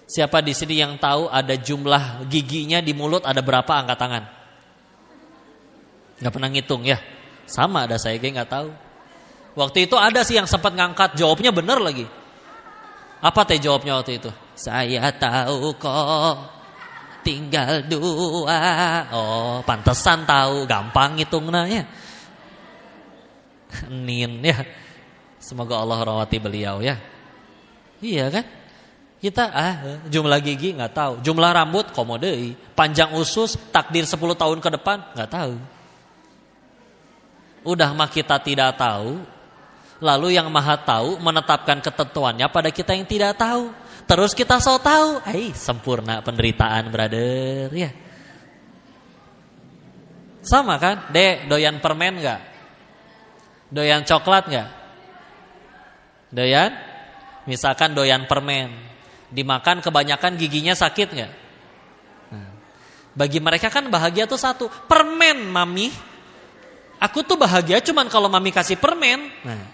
Siapa di sini yang tahu ada jumlah giginya di mulut ada berapa, angkat tangan? Gak pernah ngitung ya? Sama ada saya gak tahu. Waktu itu ada sih yang sempat ngangkat, jawabnya bener lagi. Apa teh jawabnya waktu itu? Saya tahu kok, tinggal 2. Oh, pantesan tahu, gampang ngitungnya ya. Nin ya. Semoga Allah rahmati beliau ya. Iya kan? Kita jumlah gigi nggak tahu, jumlah rambut komodei, panjang usus, takdir 10 tahun ke depan nggak tahu. Udah mah kita tidak tahu, lalu yang maha tahu menetapkan ketentuannya pada kita yang tidak tahu. Terus kita so tahu, sempurna penderitaan brother ya. Sama kan, Dek, doyan permen nggak? Doyan coklat nggak? Doyan? Misalkan doyan permen. Dimakan kebanyakan giginya sakit gak? Nah, bagi mereka kan bahagia tuh satu, permen mami. Aku tuh bahagia cuman kalau mami kasih permen. Nah,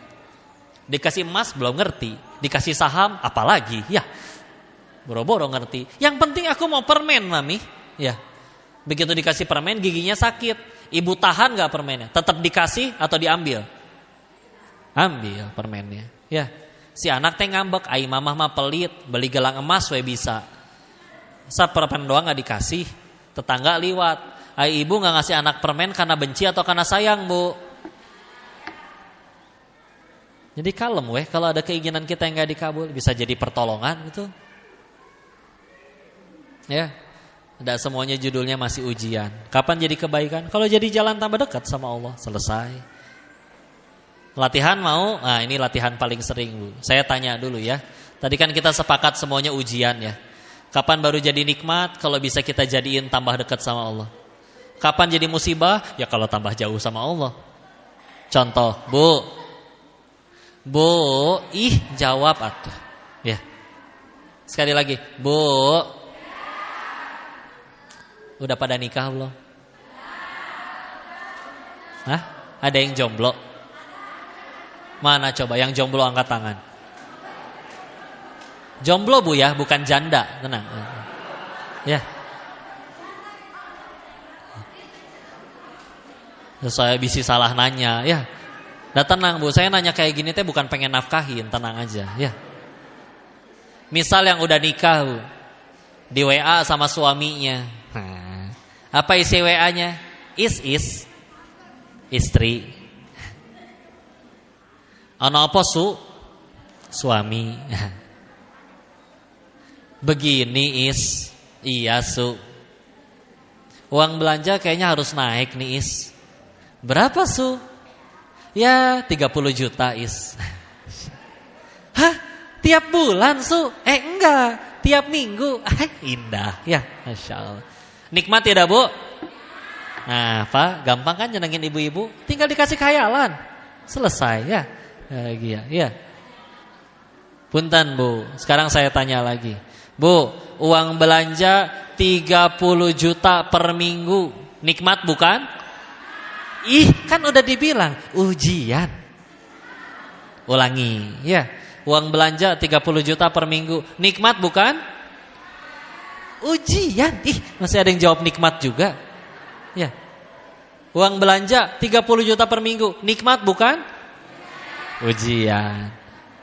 dikasih emas belum ngerti, dikasih saham apalagi ya. Boro-boro ngerti. Yang penting aku mau permen mami. Ya. Begitu dikasih permen giginya sakit. Ibu tahan gak permennya? Tetap dikasih atau diambil? Ambil permennya. Ya. Si anak teh ngambek, ai mamah mah pelit, beli gelang emas we bisa. Permen doang gak dikasih. Tetangga liwat, ai ibu gak ngasih anak permen karena benci atau karena sayang, Bu? Jadi kalem weh, kalau ada keinginan kita yang gak dikabul, bisa jadi pertolongan gitu. Ya. Tidak semuanya judulnya masih ujian. Kapan jadi kebaikan? Kalau jadi jalan tambah dekat sama Allah, selesai. Latihan mau? Nah ini latihan paling sering, Bu. Saya tanya dulu ya. Tadi kan kita sepakat semuanya ujian ya. Kapan baru jadi nikmat? Kalau bisa kita jadiin tambah dekat sama Allah. Kapan jadi musibah? Ya kalau tambah jauh sama Allah. Contoh, Bu, jawab atuh. Ya. Sekali lagi, Bu. Udah pada nikah belum? Hah? Ada yang jomblo? Mana coba yang jomblo angkat tangan. Jomblo Bu ya, bukan janda. Tenang. Ya. Saya bisa salah nanya ya. Nah tenang Bu, saya nanya kayak gini teh bukan pengen nafkahin, tenang aja ya. Misal yang udah nikah Bu, di WA sama suaminya. Apa isi WA-nya? Is istri. Ano apa suami. Begini iya Uang belanja kayaknya harus naik nih Is. Berapa Su? Ya 30 juta Is. Hah? Tiap bulan Su? Enggak, tiap minggu. Indah ya, Masya Allah. Nikmat tidak Bu? Nah Pak, gampang kan nyenengin ibu-ibu? Tinggal dikasih khayalan, selesai ya. Ya. Punten Bu, sekarang saya tanya lagi Bu, uang belanja 30 juta per minggu, nikmat bukan? Ih, kan udah dibilang ujian. Ulangi ya. Uang belanja 30 juta per minggu, nikmat bukan? Ujian. Ih, masih ada yang jawab nikmat juga. Ya. Uang belanja 30 juta per minggu, nikmat bukan? Ujian.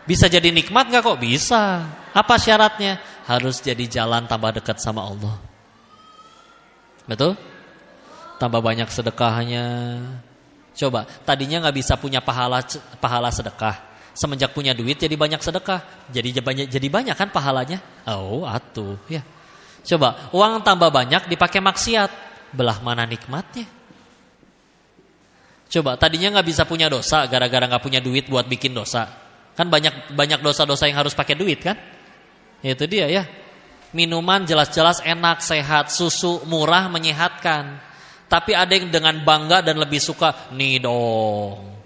Bisa jadi nikmat gak kok? Bisa. Apa syaratnya? Harus jadi jalan tambah dekat sama Allah. Betul? Tambah banyak sedekahnya. Coba, tadinya gak bisa punya pahala sedekah. Semenjak punya duit jadi banyak sedekah. Jadi banyak kan pahalanya? Oh, atuh ya. Coba, uang tambah banyak dipakai maksiat. Belah mana nikmatnya? Coba, tadinya gak bisa punya dosa gara-gara gak punya duit buat bikin dosa. Kan banyak dosa-dosa yang harus pakai duit kan? Itu dia ya. Minuman jelas-jelas enak, sehat, susu murah, menyehatkan. Tapi ada yang dengan bangga dan lebih suka nih dong,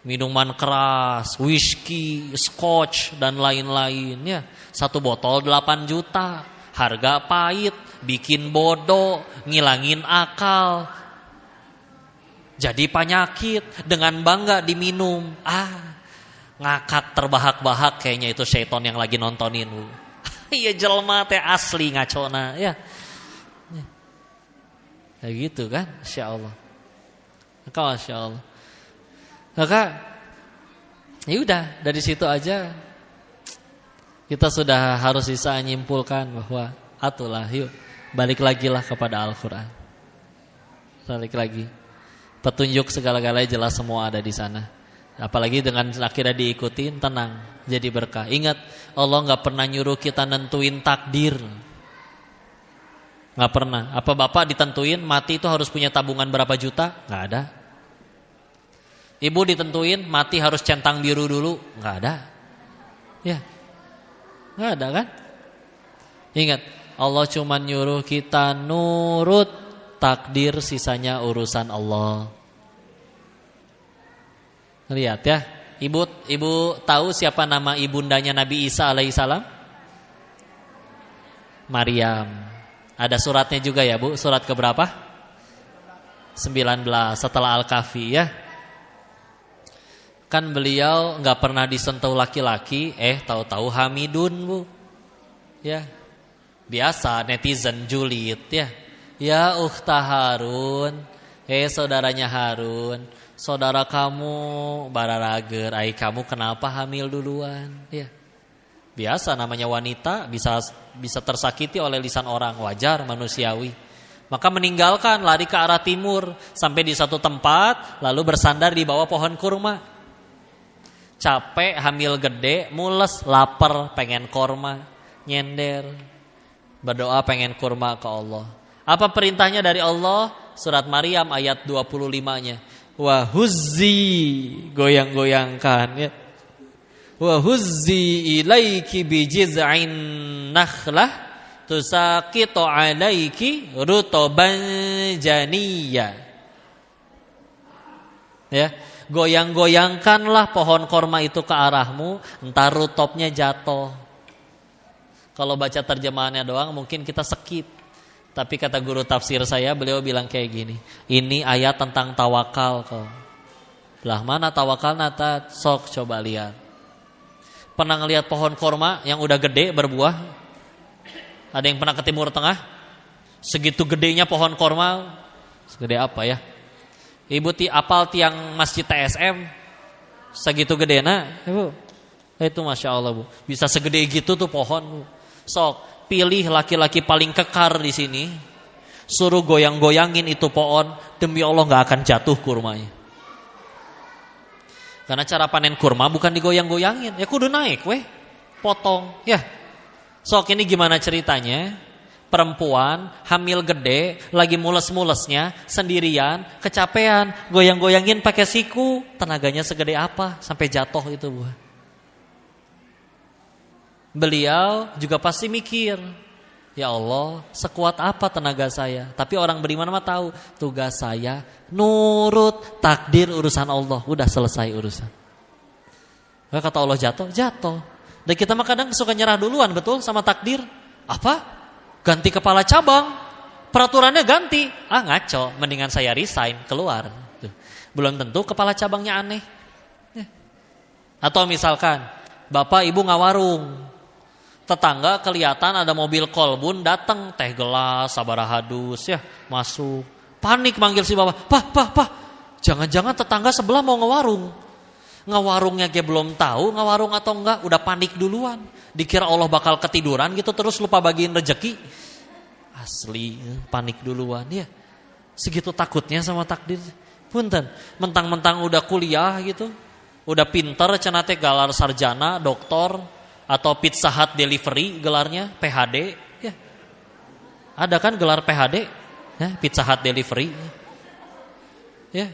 minuman keras, whisky, scotch dan lain-lain ya. Satu botol 8 juta, harga pahit, bikin bodoh, ngilangin akal. Jadi penyakit, dengan bangga diminum. Ngakak terbahak-bahak, kayaknya itu syaiton yang lagi nontonin. Iya jelma teh asli ngacona ya. Kayak gitu kan, Masya Allah. Maka Masya Allah. Maka ya udah, dari situ aja kita sudah harus bisa menyimpulkan bahwa atulah yuk balik lagi lah kepada Al-Quran. Balik lagi. Petunjuk segala-galanya jelas semua ada di sana. Apalagi dengan akhirnya diikutin, tenang, jadi berkah. Ingat, Allah gak pernah nyuruh kita nentuin takdir. Gak pernah. Apa Bapak ditentuin mati itu harus punya tabungan berapa juta? Gak ada. Ibu ditentuin mati harus centang biru dulu? Gak ada. Ya, gak ada kan? Ingat, Allah cuma nyuruh kita nurut takdir, sisanya urusan Allah. Lihat ya, ibu tahu siapa nama ibundanya Nabi Isa alaihissalam? Maryam. Ada suratnya juga ya Bu, surat keberapa? 19 setelah Al-Kahfi ya. Kan beliau gak pernah disentuh laki-laki, tahu-tahu hamidun Bu. Ya, biasa netizen julid ya. Ya ukhta Harun, saudaranya Harun, saudara kamu bararager, kamu kenapa hamil duluan? Ya. Biasa namanya wanita bisa tersakiti oleh lisan orang, wajar, manusiawi. Maka meninggalkan, lari ke arah timur sampai di satu tempat, lalu bersandar di bawah pohon kurma. Capek, hamil gede, mules, lapar, pengen kurma, nyender, berdoa pengen kurma ke Allah. Apa perintahnya dari Allah? Surat Maryam ayat 25-nya. Wa huzzi, goyang-goyangkan ya. Wa huzzi ilaiki bijiz'in nakhlah tusaqitu alaiki rutoban janiyya. Ya, goyang-goyangkanlah pohon korma itu ke arahmu, entar rutopnya jatuh. Kalau baca terjemahannya doang mungkin kita skip. Tapi kata guru tafsir saya, beliau bilang kayak gini, ini ayat tentang tawakal kok. Lah mana tawakal nata? Sok coba lihat. Pernah ngelihat pohon korma yang udah gede berbuah? Ada yang pernah ke Timur Tengah? Segitu gedenya pohon korma, segede apa ya? Ibu apal tiang masjid TSM, segitu gedena, Ibu. Itu Masya Allah Bu, bisa segede gitu tuh pohon Bu. Sok pilih laki-laki paling kekar di sini, suruh goyang-goyangin itu pohon, demi Allah nggak akan jatuh kurmanya. Karena cara panen kurma bukan digoyang-goyangin, ya kudu naik, potong, ya. Sok ini gimana ceritanya? perempuan hamil gede, lagi mules-mulesnya, sendirian, kecapean, goyang-goyangin pakai siku, tenaganya segede apa sampai jatuh itu, Bu. Beliau juga pasti mikir, ya Allah, sekuat apa tenaga saya? Tapi orang beriman mah tahu, tugas saya nurut takdir urusan Allah, udah selesai urusan. Kata Allah jatuh, jatuh. Dan kita mah kadang suka nyerah duluan, betul, sama takdir. Apa? Ganti kepala cabang, peraturannya ganti. Ngaco, mendingan saya resign, keluar. Belum tentu kepala cabangnya aneh. Atau misalkan bapak ibu ngawarung, tetangga kelihatan ada mobil kolbun datang, teh gelas, sabaraha dus, ya masuk. Panik manggil si bapak, Pak, jangan-jangan tetangga sebelah mau ngewarung. Ngewarungnya dia belum tahu ngewarung atau enggak, udah panik duluan. Dikira Allah bakal ketiduran gitu terus lupa bagiin rejeki. Asli panik duluan ya. Segitu takutnya sama takdir. Punten, mentang-mentang udah kuliah gitu, udah pinter cenah teh gelar sarjana, doktor atau Pizza Hut delivery gelarnya PhD ya. Ada kan gelar PhD ya, Pizza Hut delivery. Ya.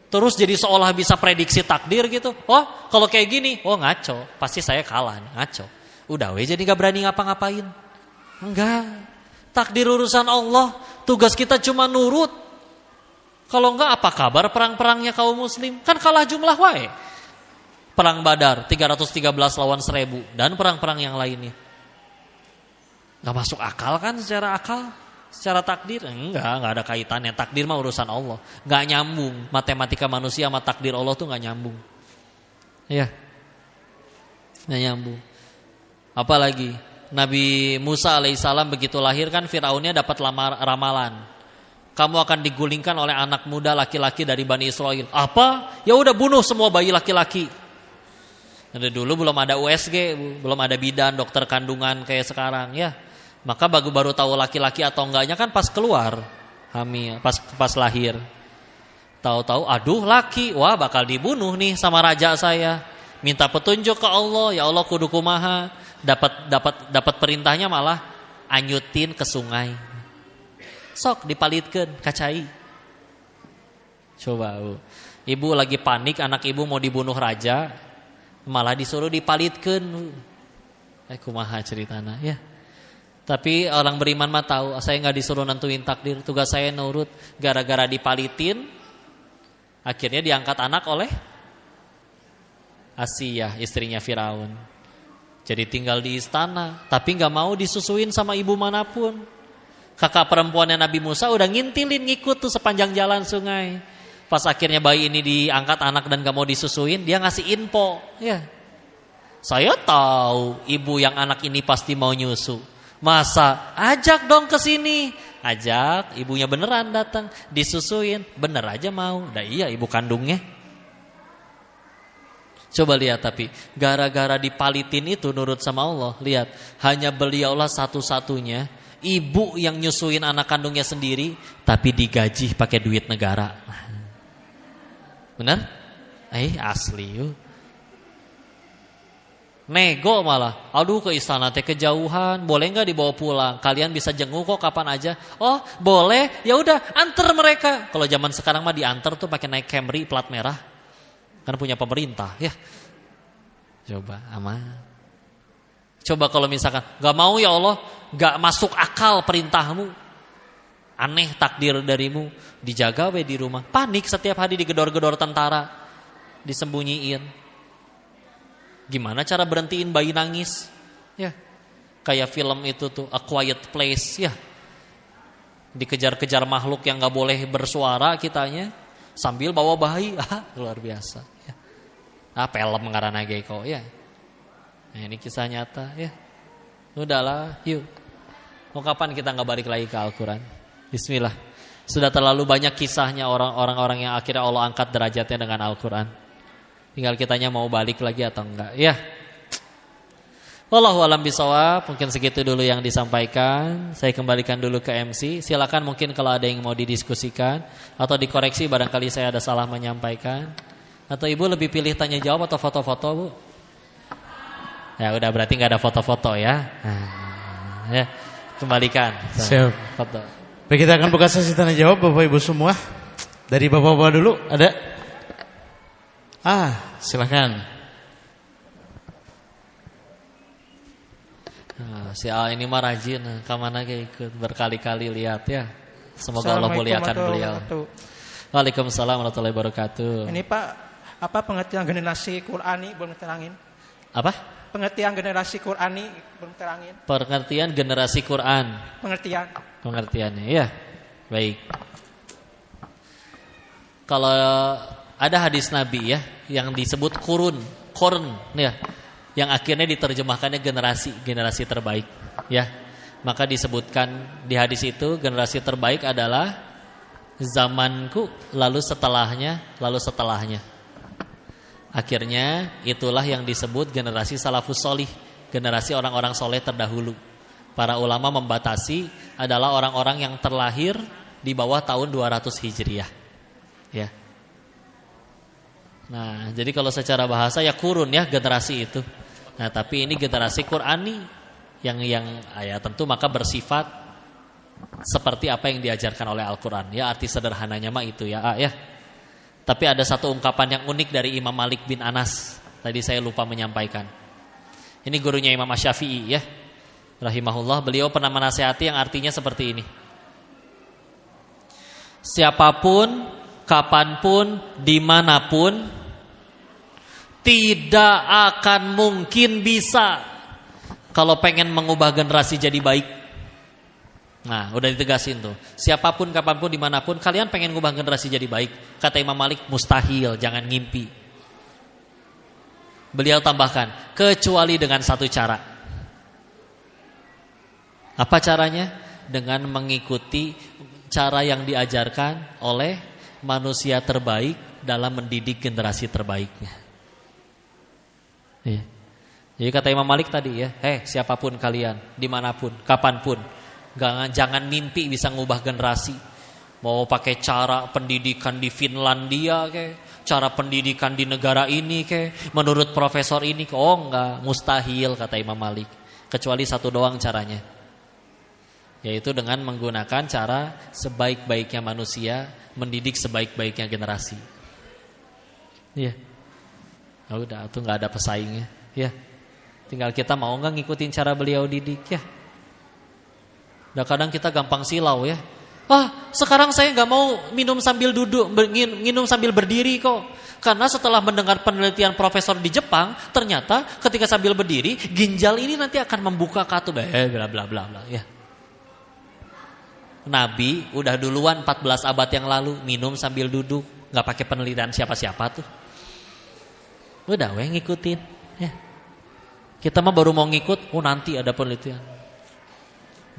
Terus jadi seolah bisa prediksi takdir gitu. Oh kalau kayak gini, oh ngaco. Pasti saya kalah nih, ngaco. Udah jadi gak berani ngapa-ngapain. Enggak. Takdir urusan Allah. Tugas kita cuma nurut. Kalau enggak apa kabar perang-perangnya kaum muslim? Kan kalah jumlah wae. Perang Badar 313 lawan 1000. Dan perang-perang yang lainnya. Gak masuk akal kan secara akal? Secara takdir? Enggak ada kaitannya. Takdir mah urusan Allah. Enggak nyambung. Matematika manusia sama takdir Allah tuh enggak nyambung. Iya. Enggak nyambung. Apalagi Nabi Musa alaihissalam begitu lahir kan Firaunnya dapat ramalan. Kamu akan digulingkan oleh anak muda laki-laki dari Bani Israel. Apa? Ya udah bunuh semua bayi laki-laki. Dari dulu belum ada USG, belum ada bidan, dokter kandungan kayak sekarang ya. Maka baru tahu laki-laki atau enggaknya kan pas keluar hamil, pas lahir. Tahu-tahu aduh laki, wah bakal dibunuh nih sama raja saya. Minta petunjuk ke Allah, ya Allah kudu kumaha. Dapat perintahnya malah anyutin ke sungai. Sok dipalitkeun kacai. Coba ibu lagi panik, anak ibu mau dibunuh raja, malah disuruh dipalitkeun. Kumaha ceritana ya. Tapi orang beriman mah tahu, saya nggak disuruh nentuin takdir, tugas saya nurut. Gara-gara dipalitin, akhirnya diangkat anak oleh Asiyah, istrinya Firaun. Jadi tinggal di istana, tapi nggak mau disusuin sama ibu manapun. Kakak perempuannya Nabi Musa udah ngintilin ngikut tuh sepanjang jalan sungai. Pas akhirnya bayi ini diangkat anak dan nggak mau disusuin, dia ngasih info, ya. Saya tahu ibu yang anak ini pasti mau nyusu. Masa ajak dong ke sini. Ajak, ibunya beneran datang, disusuin, bener aja mau. Dah iya ibu kandungnya. Coba lihat tapi gara-gara dipalitin itu nurut sama Allah, lihat hanya beliaulah satu-satunya ibu yang nyusuin anak kandungnya sendiri tapi digaji pakai duit negara. Benar? Asli yuk. Nego malah, aduh ke istana teh kejauhan, boleh nggak dibawa pulang? Kalian bisa jenguk kok kapan aja. Oh boleh, ya udah antar mereka. Kalau zaman sekarang mah diantar tuh pakai naik Camry plat merah, kan punya pemerintah ya. Coba aman. Coba kalau misalkan nggak mau ya Allah, nggak masuk akal perintahmu, aneh takdir darimu, dijaga we di rumah. Panik setiap hari digedor-gedor tentara, disembunyiin. Gimana cara berhentiin bayi nangis? Ya, kayak film itu tuh A Quiet Place ya. Dikejar-kejar makhluk yang nggak boleh bersuara kitanya, sambil bawa bayi, luar biasa. Ya. Film ngaranna ge kok ya. Nah, ini kisah nyata ya. Udahlah, yuk. Mau kapan kita nggak balik lagi ke Al-Quran? Bismillah. Sudah terlalu banyak kisahnya orang-orang yang akhirnya Allah angkat derajatnya dengan Al-Quran. Tinggal kitanya mau balik lagi atau enggak ya. Wallahu a'lam bishawab. Mungkin segitu dulu yang disampaikan. Saya kembalikan dulu ke MC. Silakan mungkin kalau ada yang mau didiskusikan atau dikoreksi barangkali saya ada salah menyampaikan. Atau ibu lebih pilih tanya jawab atau foto-foto bu? Ya udah berarti nggak ada foto-foto ya. Ya. Kembalikan. Siap. Foto. Baik, kita akan buka sesi tanya jawab Bapak Ibu semua. Dari Bapak-bapak dulu ada? Silakan. Nah, si A ini mah rajin, kemana kayak ikut berkali-kali lihat ya. Semoga Allah muliakan beliau. Waalaikumsalam warahmatullahi wabarakatuh. Ini Pak, apa pengertian generasi Qur'ani belum terangin? Apa? Pengertian generasi Qur'ani belum terangin. Pengertian generasi Quran. Pengertiannya, ya. Baik. Kalau ada hadis Nabi ya, yang disebut korn ya, yang akhirnya diterjemahkannya generasi terbaik, ya. Maka disebutkan di hadis itu generasi terbaik adalah zamanku, lalu setelahnya. Akhirnya itulah yang disebut generasi salafus solih, generasi orang-orang soleh terdahulu. Para ulama membatasi adalah orang-orang yang terlahir di bawah tahun 200 Hijriah. Ya. Nah, jadi kalau secara bahasa ya kurun ya generasi itu. Nah, tapi ini generasi Qur'ani yang ya tentu maka bersifat seperti apa yang diajarkan oleh Al-Qur'an. Ya, arti sederhananya mah itu ya, ya. Tapi ada satu ungkapan yang unik dari Imam Malik bin Anas. Tadi saya lupa menyampaikan. Ini gurunya Imam Asy-Syafi'i ya. Rahimahullah, beliau pernah menasihati yang artinya seperti ini. Siapapun, kapanpun, dimanapun, tidak akan mungkin bisa kalau pengen mengubah generasi jadi baik. Nah, udah ditegasin tuh. Siapapun, kapanpun, dimanapun, kalian pengen ngubah generasi jadi baik. Kata Imam Malik, mustahil, jangan ngimpi. Beliau tambahkan, kecuali dengan satu cara. Apa caranya? Dengan mengikuti cara yang diajarkan oleh manusia terbaik dalam mendidik generasi terbaiknya. Iya. Jadi kata Imam Malik tadi ya, siapapun kalian, dimanapun, kapanpun, jangan mimpi bisa ngubah generasi. Mau pakai cara pendidikan di Finlandia kayak, cara pendidikan di negara ini kayak, menurut profesor ini, enggak, mustahil kata Imam Malik. Kecuali satu doang caranya, yaitu dengan menggunakan cara sebaik-baiknya manusia mendidik sebaik-baiknya generasi. Iya. Udah, itu nggak ada pesaingnya. Ya, tinggal kita mau nggak ngikutin cara beliau didik ya. Udah kadang kita gampang silau ya. Sekarang saya nggak mau minum sambil duduk, minum sambil berdiri kok. Karena setelah mendengar penelitian profesor di Jepang, ternyata ketika sambil berdiri, ginjal ini nanti akan membuka katup, bla bla bla bla ya. Nabi udah duluan 14 abad yang lalu minum sambil duduk, nggak pakai penelitian siapa-siapa tuh. Udah ngikutin ya. Kita mah baru mau ngikut, nanti ada penelitian.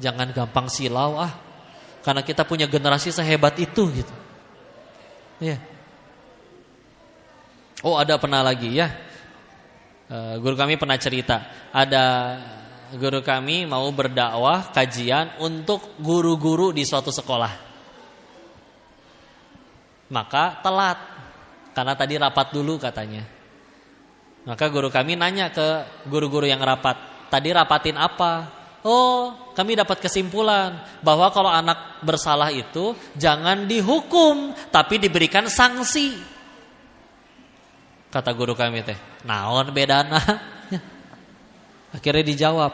Jangan gampang silau karena kita punya generasi sehebat itu gitu. Ya. Ada pernah lagi ya. Guru kami pernah cerita, ada guru kami mau berdakwah kajian untuk guru-guru di suatu sekolah. Maka telat karena tadi rapat dulu katanya. Maka guru kami nanya ke guru-guru yang rapat, tadi rapatin apa? Kami dapat kesimpulan bahwa kalau anak bersalah itu jangan dihukum, tapi diberikan sanksi. Kata guru kami teh, naon bedana? Akhirnya dijawab,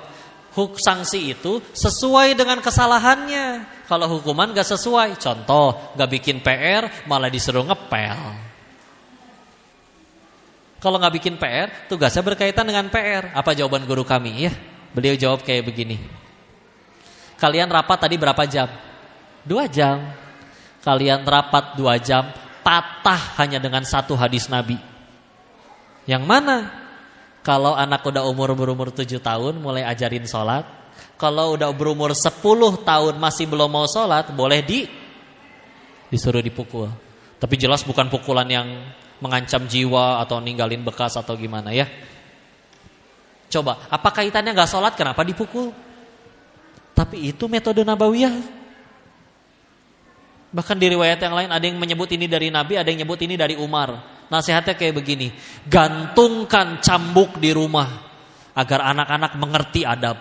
sanksi itu sesuai dengan kesalahannya. Kalau hukuman gak sesuai, contoh gak bikin PR malah disuruh ngepel. Kalau gak bikin PR, tugasnya berkaitan dengan PR. Apa jawaban guru kami ya? Beliau jawab kayak begini. Kalian rapat tadi berapa jam? 2 jam. Kalian rapat 2 jam, patah hanya dengan satu hadis Nabi. Yang mana? Kalau anak udah berumur 7 tahun mulai ajarin sholat. Kalau udah berumur 10 tahun masih belum mau sholat, boleh disuruh dipukul. Tapi jelas bukan pukulan yang mengancam jiwa atau ninggalin bekas atau gimana ya. Coba, apa kaitannya gak sholat kenapa dipukul? Tapi itu metode nabawiyah. Bahkan di riwayat yang lain ada yang menyebut ini dari Nabi, ada yang menyebut ini dari Umar. Nasihatnya kayak begini, gantungkan cambuk di rumah agar anak-anak mengerti adab.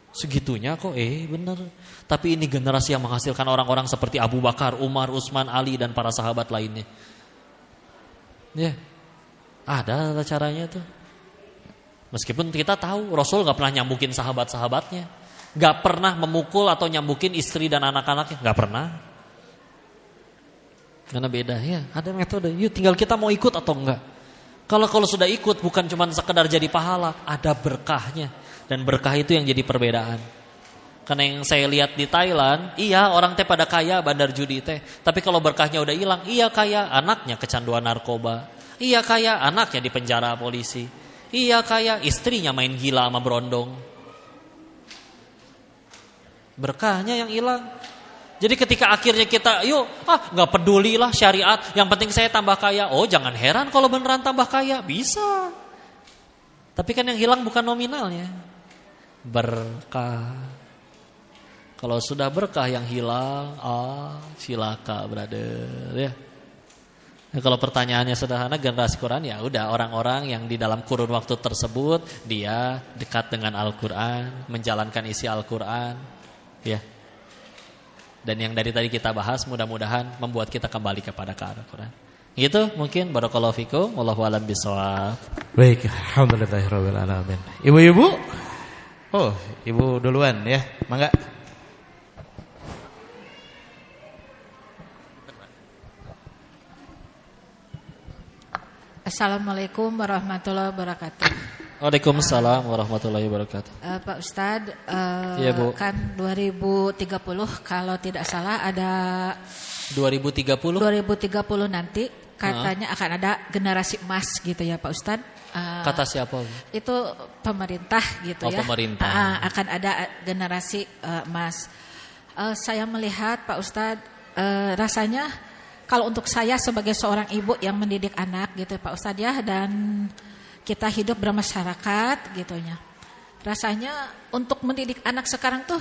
Segitunya kok, bener. Tapi ini generasi yang menghasilkan orang-orang seperti Abu Bakar, Umar, Utsman, Ali dan para sahabat lainnya. Ya, ada caranya tuh. Meskipun kita tahu Rasul gak pernah nyambukin sahabat-sahabatnya, gak pernah memukul atau nyambukin istri dan anak-anaknya, gak pernah. Karena beda ya, ada metode. Yuk tinggal kita mau ikut atau enggak. Kalau sudah ikut bukan cuma sekedar jadi pahala, ada berkahnya. Dan berkah itu yang jadi perbedaan. Karena yang saya lihat di Thailand, iya orang teh pada kaya bandar judi teh. Tapi kalau berkahnya udah hilang, iya kaya anaknya kecanduan narkoba. Iya kaya anaknya di penjara polisi. Iya kaya istrinya main gila sama berondong. Berkahnya yang hilang. Jadi ketika akhirnya kita, gak pedulilah syariat, yang penting saya tambah kaya. Oh jangan heran kalau beneran tambah kaya, bisa. Tapi kan yang hilang bukan nominalnya, berkah. Kalau sudah berkah yang hilang, silaka brother ya. Nah, kalau pertanyaannya sederhana, generasi Quran ya udah orang-orang yang di dalam kurun waktu tersebut dia dekat dengan Al-Quran, menjalankan isi Al-Quran ya. Dan yang dari tadi kita bahas mudah-mudahan membuat kita kembali kepada Al-Quran. Gitu mungkin, barakallahu fikum, wallahu a'lam bishawab. Baik, alhamdulillahirabbil alamin. Ibu-ibu? Oh, ibu duluan ya. Mangga. Assalamualaikum warahmatullahi wabarakatuh. Waalaikumsalam warahmatullahi wabarakatuh. Pak Ustadz, ya, Bu. Kan 2030 kalau tidak salah ada 2030 nanti katanya akan ada generasi emas gitu ya Pak Ustadz. Kata siapa? Itu pemerintah gitu ya. Pemerintah. Akan ada generasi emas. Saya melihat Pak Ustadz, rasanya kalau untuk saya sebagai seorang ibu yang mendidik anak gitu Pak Ustadz ya, dan kita hidup bermasyarakat gitunya. Rasanya untuk mendidik anak sekarang tuh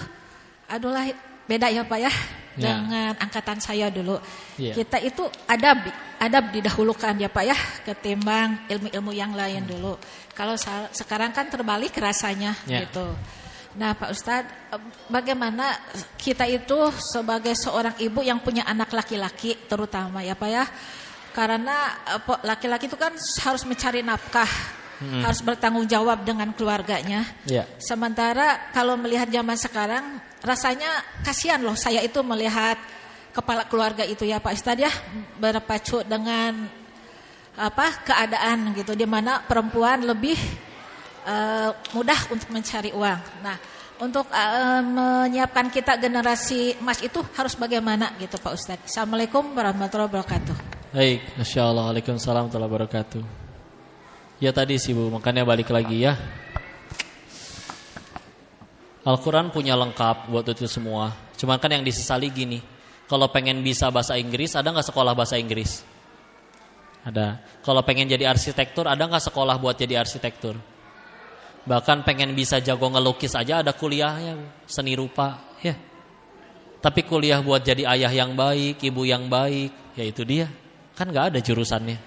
adulah beda ya Pak ya. Jangan angkatan saya dulu. Kita itu adab didahulukan ya Pak ya, ketimbang ilmu-ilmu yang lain dulu. Kalau sekarang kan terbalik rasanya gitu. Nah Pak Ustadz, bagaimana kita itu sebagai seorang ibu yang punya anak laki-laki terutama ya Pak ya. Karena laki-laki itu kan harus mencari nafkah, harus bertanggung jawab dengan keluarganya. Sementara kalau melihat zaman sekarang, rasanya kasihan loh saya itu melihat kepala keluarga itu ya Pak Ustadz ya, berpacu dengan keadaan gitu, di mana perempuan lebih mudah untuk mencari uang. Nah, untuk menyiapkan kita generasi emas itu harus bagaimana gitu Pak Ustadz. Assalamualaikum warahmatullahi wabarakatuh. Baik, masyaallah, waalaikumsalam warahmatullahi wabarakatuh. Ya tadi sih Bu, makanya balik lagi ya. Al-Quran punya lengkap buat itu semua. Cuma kan yang disesali gini, kalau pengen bisa bahasa Inggris, ada gak sekolah bahasa Inggris? Ada. Kalau pengen jadi arsitektur, ada gak sekolah buat jadi arsitektur? Bahkan pengen bisa jago ngelukis aja ada kuliahnya, seni rupa ya. Tapi kuliah buat jadi ayah yang baik, ibu yang baik, ya itu dia. Kan gak ada jurusannya.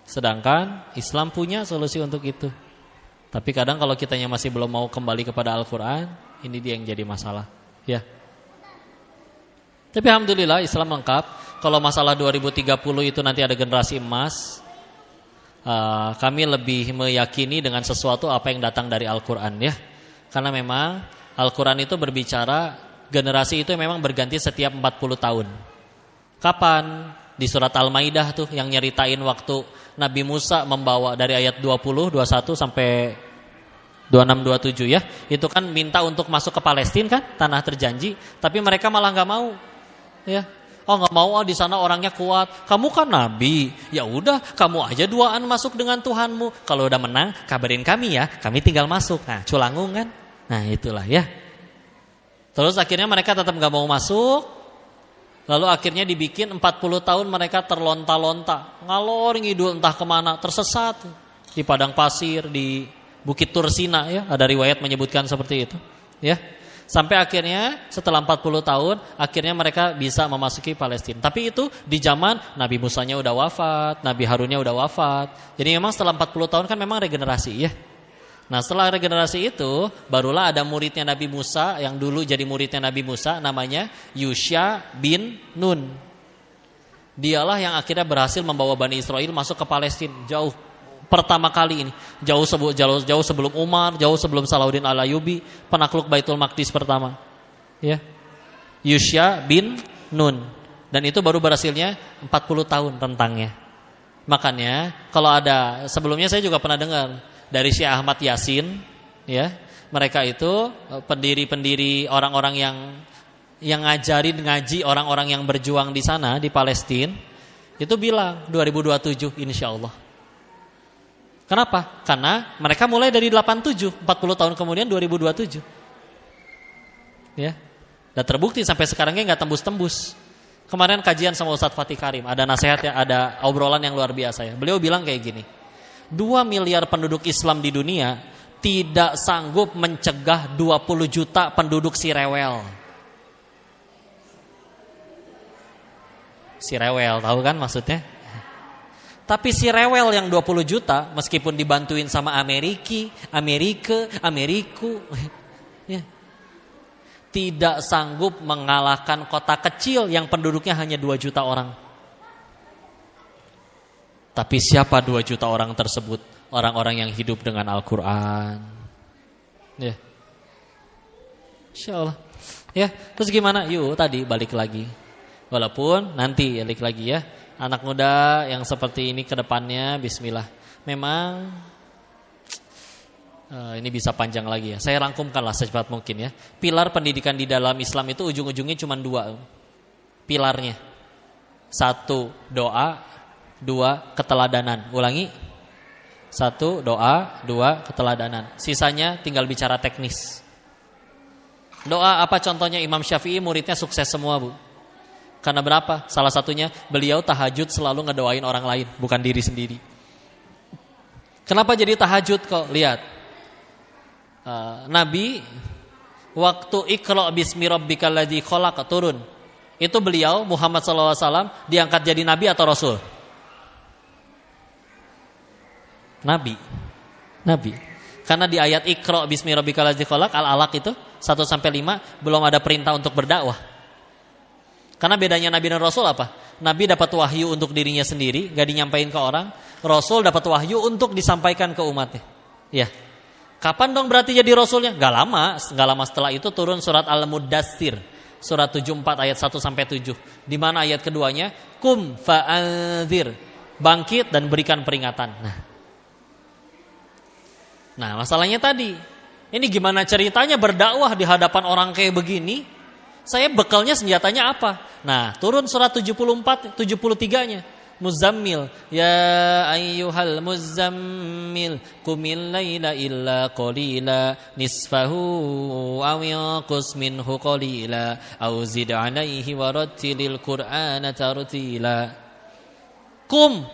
Sedangkan Islam punya solusi untuk itu. Tapi kadang kalau kitanya masih belum mau kembali kepada Al-Quran, ini dia yang jadi masalah ya. Tapi alhamdulillah Islam lengkap. Kalau masalah 2030 itu nanti ada generasi emas, kami lebih meyakini dengan sesuatu apa yang datang dari Al-Quran ya. Karena memang Al-Quran itu berbicara generasi itu memang berganti setiap 40 tahun. Kapan? Di surat Al-Maidah tuh yang nyeritain waktu Nabi Musa membawa dari ayat 20, 21 sampai 26, 27 ya. Itu kan minta untuk masuk ke Palestina kan, tanah terjanji. Tapi mereka malah gak mau ya. Oh nggak mau, di sana orangnya kuat. Kamu kan nabi, ya udah kamu aja duaan masuk dengan Tuhanmu. Kalau udah menang, kabarin kami ya, kami tinggal masuk. Nah, culangung kan? Nah itulah ya. Terus akhirnya mereka tetap nggak mau masuk. Lalu akhirnya dibikin 40 tahun mereka terlonta-lonta, ngalor ngidul entah kemana, tersesat di padang pasir, di Bukit Tursina ya. Ada riwayat menyebutkan seperti itu ya. Sampai akhirnya setelah 40 tahun akhirnya mereka bisa memasuki Palestina. Tapi itu di zaman Nabi Musanya udah wafat, Nabi Harunnya udah wafat. Jadi memang setelah 40 tahun kan memang regenerasi ya. Nah setelah regenerasi itu barulah ada muridnya Nabi Musa yang dulu jadi muridnya Nabi Musa, namanya Yusha bin Nun. Dialah yang akhirnya berhasil membawa Bani Israel masuk ke Palestina jauh pertama kali ini, jauh sebelum Umar, jauh sebelum Salahuddin Al-Ayyubi, penakluk Baitul Maqdis pertama. Ya. Yusha bin Nun. Dan itu baru berhasilnya 40 tahun rentangnya. Makanya kalau ada, sebelumnya saya juga pernah dengar dari Syekh Ahmad Yasin, ya, mereka itu pendiri-pendiri orang-orang yang ngaji orang-orang yang berjuang di sana di Palestina, itu bilang 2027 insya Allah. Kenapa? Karena mereka mulai dari 87, 40 tahun kemudian 2027, ya, dan terbukti sampai sekarangnya nggak tembus-tembus. Kemarin kajian sama Ustadz Fatih Karim, ada nasihat ya, ada obrolan yang luar biasa ya. Beliau bilang kayak gini. 2 miliar penduduk Islam di dunia tidak sanggup mencegah 20 juta penduduk si rewel. Si rewel, tahu kan maksudnya? Tapi si rewel yang 20 juta meskipun dibantuin sama Amerika, ya, tidak sanggup mengalahkan kota kecil yang penduduknya hanya 2 juta orang. Tapi siapa 2 juta orang tersebut? Orang-orang yang hidup dengan Al-Quran. Ya, Insya Allah. Ya, terus gimana? Yuk tadi balik lagi. Walaupun nanti balik lagi ya. Anak muda yang seperti ini ke depannya, bismillah. Memang ini bisa panjang lagi ya. Saya rangkumkanlah secepat mungkin ya. Pilar pendidikan di dalam Islam itu ujung-ujungnya cuma 2 pilarnya. 1 doa, 2 keteladanan. Ulangi. 1 doa, 2 keteladanan. Sisanya tinggal bicara teknis. Doa apa contohnya? Imam Syafi'i muridnya sukses semua, Bu. Karena berapa? Salah satunya beliau tahajud selalu ngedoain orang lain, bukan diri sendiri. Kenapa jadi tahajud kok? Lihat. Nabi waktu Iqra bismi rabbikal ladzi khalaq turun. Itu beliau Muhammad SAW diangkat jadi nabi atau rasul? Nabi. Karena di ayat Iqra bismi rabbikal ladzi khalaq Al-Alaq itu 1-5 belum ada perintah untuk berdakwah. Karena bedanya Nabi dan Rasul apa? Nabi dapat wahyu untuk dirinya sendiri, gak dinyampaikan ke orang. Rasul dapat wahyu untuk disampaikan ke umatnya. Ya. Kapan dong berarti jadi Rasulnya? Gak lama setelah itu turun surat Al-Muddatsir. Surat 74 ayat 1-7. Di mana ayat keduanya? Kum fa'anzir. Bangkit dan berikan peringatan. Nah, masalahnya tadi, ini gimana ceritanya berdakwah di hadapan orang kayak begini? Saya bekalnya senjatanya apa? Nah, turun surat 74, 73-nya. Muzammil, ya ayyuhal muzammil, qumil laila illa qalila, nisfahu aw yanqus minhu qalila, aw zid 'alaihi warattilil qur'ana tartila. Kum,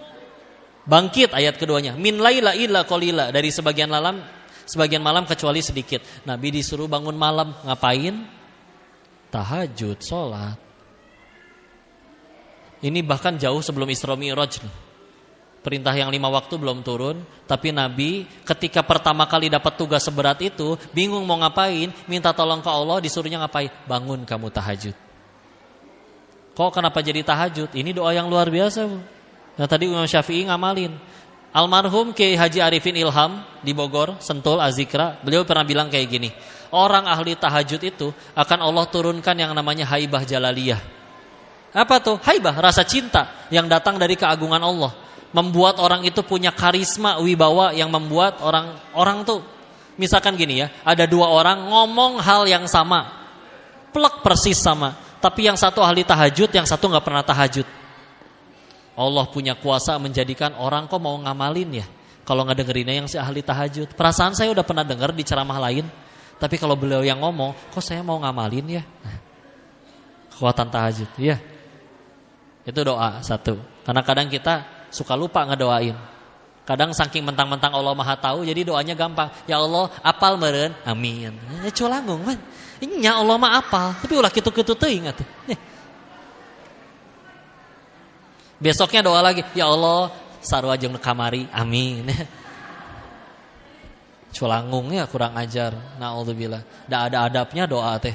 bangkit ayat keduanya. Min laila illa qalila, dari sebagian malam kecuali sedikit. Nabi disuruh bangun malam, ngapain? Tahajud, sholat. Ini bahkan jauh sebelum Isra Mi'raj nih. Perintah yang 5 waktu belum turun, tapi Nabi ketika pertama kali dapat tugas seberat itu, bingung mau ngapain, minta tolong ke Allah, disuruhnya ngapain? Bangun kamu tahajud. Kok kenapa jadi tahajud? Ini doa yang luar biasa, Bu. Nah tadi Imam Syafi'i ngamalin. Almarhum Kiai Haji Arifin Ilham di Bogor, Sentul, Azikra, beliau pernah bilang kayak gini. Orang ahli tahajud itu akan Allah turunkan yang namanya haibah jalaliyah. Apa tuh? Haibah, rasa cinta yang datang dari keagungan Allah. Membuat orang itu punya karisma, wibawa yang membuat orang tuh, misalkan gini ya, ada 2 orang ngomong hal yang sama, plek persis sama, tapi yang satu ahli tahajud, yang satu gak pernah tahajud. Allah punya kuasa menjadikan orang kok mau ngamalin ya, kalau gak dengerinnya yang si ahli tahajud. Perasaan saya udah pernah denger di ceramah lain, tapi kalau beliau yang ngomong, kok saya mau ngamalin ya? Kekuatan tahajud, ya. Itu doa satu. Karena kadang kita suka lupa ngedoain. Kadang saking mentang-mentang Allah Maha Tahu, jadi doanya gampang. Ya Allah, apal meureun. Amin. Colangung man. Nya Allah mah apal, tapi ulah kitu-kitu teuing atuh. Besoknya doa lagi, ya Allah, sarua jeung kamari. Amin. Culangung ya, kurang ajar. Naudzubillah. Nggak ada adabnya doa teh.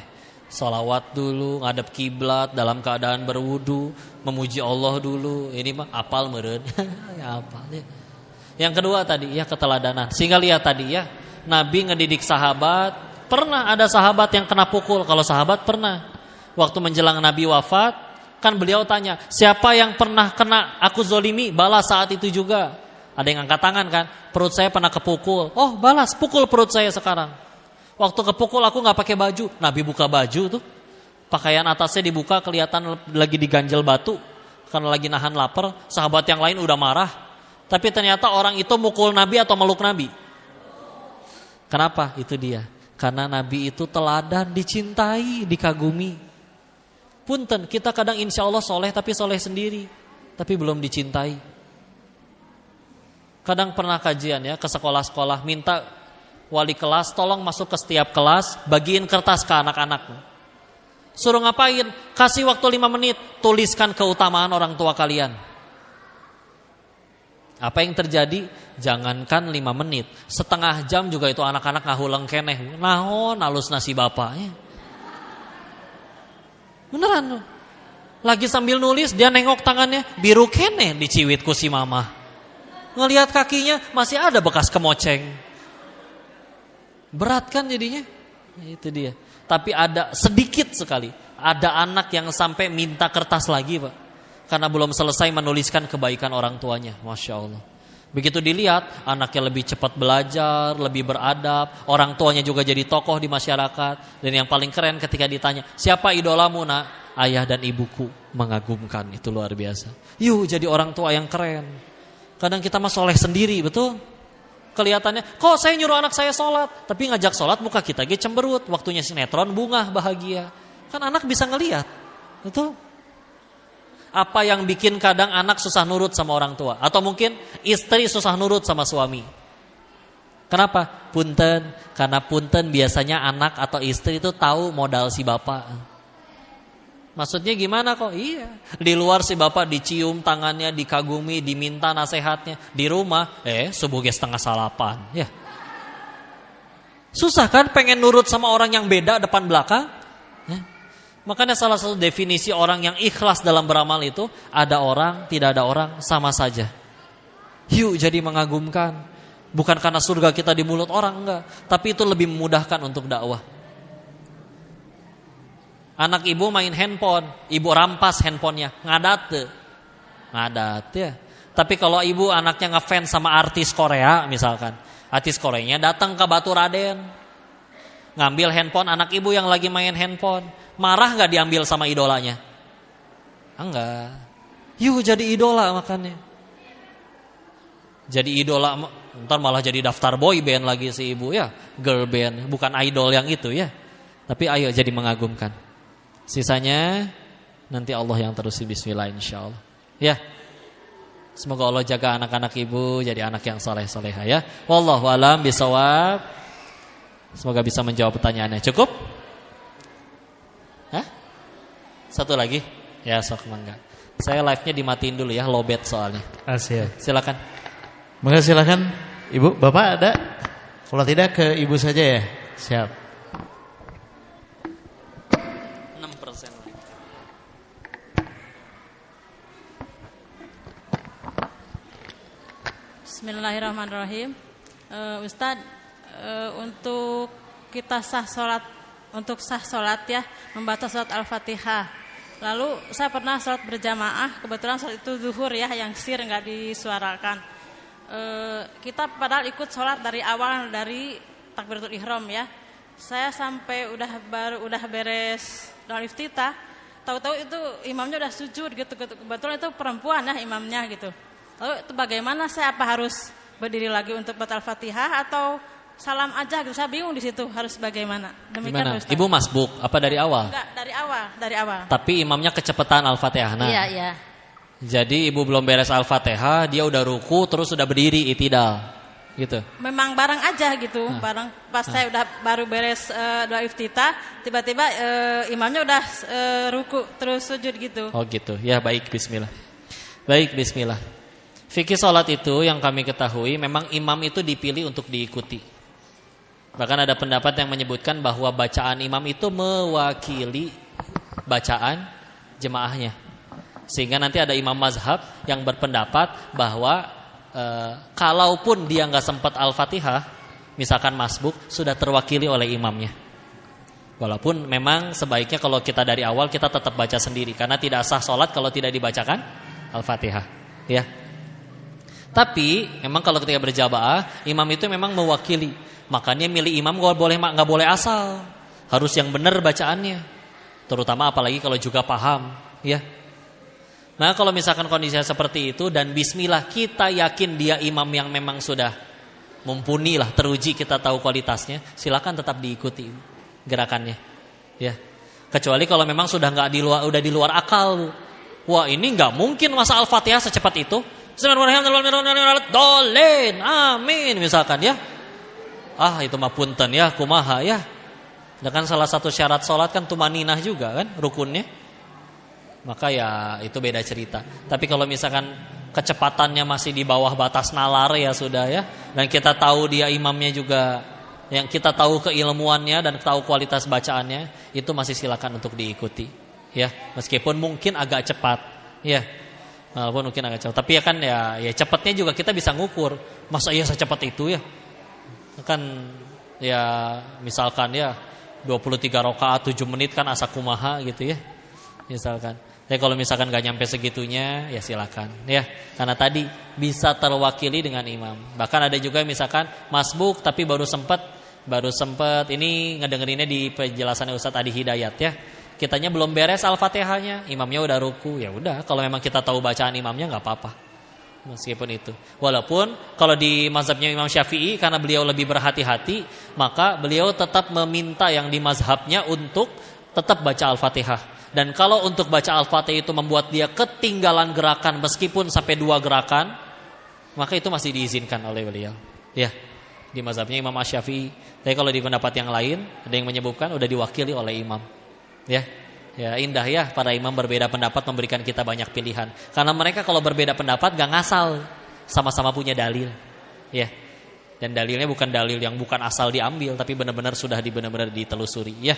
Salawat dulu, ngadep kiblat dalam keadaan berwudu, memuji Allah dulu. Ini mah apal meureun. Ya apal ya. Yang kedua tadi ya keteladanan. Sehingga lihat tadi ya, Nabi ngedidik sahabat. Pernah ada sahabat yang kena pukul. Kalau sahabat pernah. Waktu menjelang Nabi wafat, kan beliau tanya, siapa yang pernah kena aku zolimi, balas saat itu juga. Ada yang angkat tangan kan, perut saya pernah kepukul. Oh balas, pukul perut saya sekarang. Waktu kepukul aku gak pakai baju. Nabi buka baju tuh, pakaian atasnya dibuka, kelihatan lagi diganjel batu karena lagi nahan lapar. Sahabat yang lain udah marah, tapi ternyata orang itu mukul Nabi atau meluk Nabi. Kenapa? Itu dia, karena Nabi itu teladan, dicintai, dikagumi. Punten, kita kadang insya Allah soleh tapi soleh sendiri, tapi belum dicintai. Kadang pernah kajian ya ke sekolah-sekolah, minta wali kelas tolong masuk ke setiap kelas, bagiin kertas ke anak-anak. Suruh ngapain? Kasih waktu 5 menit, tuliskan keutamaan orang tua kalian. Apa yang terjadi? Jangankan 5 menit, setengah jam juga itu anak-anak ngahuleng keneh. Naon alus nasi bapaknya. Beneran. Lagi sambil nulis dia nengok tangannya, biru keneh diciwit ku si mama. Ngelihat kakinya masih ada bekas kemoceng. Berat kan jadinya? Itu dia. Tapi ada sedikit sekali, ada anak yang sampai minta kertas lagi, Pak. Karena belum selesai menuliskan kebaikan orang tuanya. Masya Allah. Begitu dilihat, anaknya lebih cepat belajar, lebih beradab, orang tuanya juga jadi tokoh di masyarakat. Dan yang paling keren ketika ditanya, siapa idolamu nak? Ayah dan ibuku. Mengagumkan, itu luar biasa. Yuk jadi orang tua yang keren. Kadang kita mah soleh sendiri, betul? Kelihatannya, kok saya nyuruh anak saya sholat, tapi ngajak sholat muka kita ge cemberut. Waktunya sinetron bunga bahagia. Kan anak bisa ngelihat, betul? Apa yang bikin kadang anak susah nurut sama orang tua, atau mungkin istri susah nurut sama suami? Kenapa? Punten, karena punten biasanya anak atau istri itu tahu modal si bapak. Maksudnya gimana kok? Iya, di luar si bapak dicium tangannya, dikagumi, diminta nasihatnya. Di rumah, subuh ge 6:30. Ya, susah kan pengen nurut sama orang yang beda depan belakang? Ya. Makanya salah satu definisi orang yang ikhlas dalam beramal itu, ada orang, tidak ada orang, sama saja. Yuk jadi mengagumkan. Bukan karena surga kita di mulut orang, enggak. Tapi itu lebih memudahkan untuk dakwah. Anak ibu main handphone, ibu rampas handphonenya, ngadat ya. Tapi kalau ibu anaknya ngefans sama artis Korea misalkan, artis Koreanya datang ke Batu Raden, ngambil handphone anak ibu yang lagi main handphone, marah nggak diambil sama idolanya? Enggak. Yuk jadi idola makanya. Jadi idola, ntar malah jadi daftar boy band lagi si ibu ya, girl band, bukan idol yang itu ya. Tapi ayo jadi mengagumkan. Sisanya nanti Allah yang terusin, bismillah insyaallah. Ya. Semoga Allah jaga anak-anak ibu jadi anak yang soleh-soleha ya. Wallahu a'lam bishawab. Semoga bisa menjawab pertanyaannya. Cukup? Hah? Satu lagi? Ya sok mangga. Saya live-nya dimatiin dulu ya, lowbat soalnya. Asyik. Silakan. Maka silakan Ibu, Bapak ada? Kalau tidak ke Ibu saja ya. Siap. 6% lagi. Bismillahirrahmanirrahim. Ustadz, untuk kita sah sholat ya, membaca sholat Al-Fatihah. Lalu saya pernah sholat berjamaah, kebetulan sholat itu zuhur ya, yang sir nggak disuarakan. Kita padahal ikut sholat dari awal, dari takbiratul ihram ya. Saya sampai udah beres doa iftitah, tahu-tahu itu imamnya udah sujud gitu. Kebetulan itu perempuan ya imamnya gitu. Lalu itu bagaimana, saya apa harus berdiri lagi untuk baca Al-Fatihah atau salam aja gitu? Saya bingung di situ harus bagaimana. Demikian Ustaz. Ibu masbuk apa dari awal? Enggak, dari awal. Tapi imamnya kecepatan Al-Fatihah. Nah. Iya. Jadi ibu belum beres Al-Fatihah, dia udah ruku terus udah berdiri itidal. Gitu. Memang bareng aja gitu, bareng pas saya udah baru beres doa iftitah, tiba-tiba imamnya udah ruku terus sujud gitu. Oh gitu. Ya baik, bismillah. Baik, bismillah. Fikih salat itu yang kami ketahui memang imam itu dipilih untuk diikuti. Bahkan ada pendapat yang menyebutkan bahwa bacaan imam itu mewakili bacaan jemaahnya. Sehingga nanti ada imam mazhab yang berpendapat bahwa kalaupun dia nggak sempat Al-Fatihah, misalkan masbuk, sudah terwakili oleh imamnya. Walaupun memang sebaiknya kalau kita dari awal kita tetap baca sendiri, karena tidak sah sholat kalau tidak dibacakan Al-Fatihah, ya. Tapi memang kalau ketika berjamaah, imam itu memang mewakili. Makanya milih imam nggak boleh asal, harus yang benar bacaannya. Terutama apalagi kalau juga paham, ya. Nah kalau misalkan kondisinya seperti itu dan bismillah kita yakin dia imam yang memang sudah mumpuni lah, teruji, kita tahu kualitasnya, silakan tetap diikuti gerakannya, ya. Kecuali kalau memang sudah udah di luar akal, wah ini nggak mungkin masa Al-Fatihah secepat itu. Dolen, amin misalkan, ya. Itu mah punten ya, kumaha ya. Dan salah satu syarat sholat kan tumaninah juga kan, rukunnya. Maka ya itu beda cerita. Tapi kalau misalkan kecepatannya masih di bawah batas nalar ya sudah ya. Dan kita tahu dia imamnya juga, yang kita tahu keilmuannya dan tahu kualitas bacaannya, itu masih silakan untuk diikuti, ya. Meskipun mungkin agak cepat, ya. Walaupun mungkin agak cepat, tapi ya kan ya cepatnya juga kita bisa ngukur. Masa iya secepat itu ya? Kan ya misalkan ya 23 rakaat 7 menit kan asa kumaha gitu ya. Misalkan. Tapi kalau misalkan gak nyampe segitunya, ya silakan, ya. Karena tadi bisa terwakili dengan imam. Bahkan ada juga misalkan masbuk tapi baru sempat ini ngedengerinnya di penjelasannya Ustadz Adi Hidayat, ya. Kitanya belum beres Al-Fatihahnya, imamnya udah ruku, ya udah. Kalau memang kita tahu bacaan imamnya nggak apa-apa. Meskipun itu. Walaupun kalau di mazhabnya Imam Syafi'i karena beliau lebih berhati-hati, maka beliau tetap meminta yang di mazhabnya untuk tetap baca Al-Fatihah. Dan kalau untuk baca Al-Fatihah itu membuat dia ketinggalan gerakan meskipun sampai 2 gerakan, maka itu masih diizinkan oleh beliau, ya. Di mazhabnya Imam Syafi'i. Tapi kalau di pendapat yang lain ada yang menyebutkan udah diwakili oleh imam, ya. Ya indah ya para imam berbeda pendapat memberikan kita banyak pilihan. Karena mereka kalau berbeda pendapat gak ngasal, sama-sama punya dalil, ya. Dan dalilnya bukan dalil yang bukan asal diambil, tapi benar-benar sudah benar-benar ditelusuri, ya.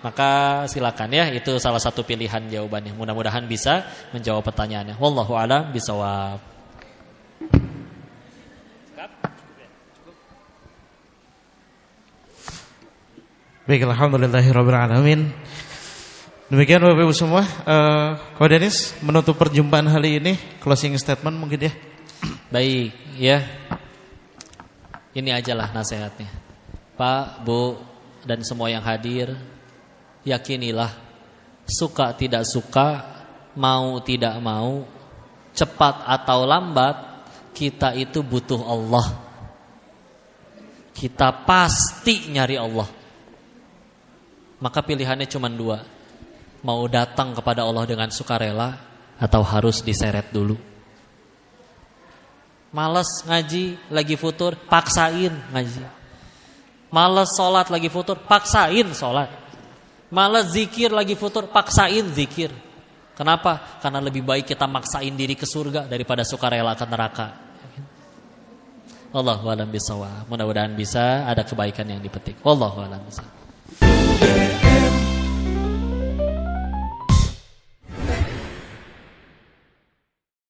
Maka silakan ya, itu salah satu pilihan jawabannya. Mudah-mudahan bisa menjawab pertanyaannya. Wallahu a'lam bishawab. Baik, alhamdulillahirabbil alamin. Demikian Bapak Ibu semua, Ko Denis menutup perjumpaan hari ini, closing statement mungkin ya. Baik, ya. Ini ajalah nasihatnya. Pak, Bu, dan semua yang hadir, yakinilah suka tidak suka, mau tidak mau, cepat atau lambat, kita itu butuh Allah. Kita pasti nyari Allah. Maka pilihannya cuma 2. Mau datang kepada Allah dengan sukarela atau harus diseret dulu. Males ngaji lagi futur, paksain ngaji. Males sholat lagi futur, paksain sholat. Males zikir lagi futur, paksain zikir. Kenapa? Karena lebih baik kita maksain diri ke surga daripada sukarela ke neraka. Wallahu a'lam bishawab. Mudah-mudahan bisa ada kebaikan yang dipetik. Wallahu a'lam bishawab.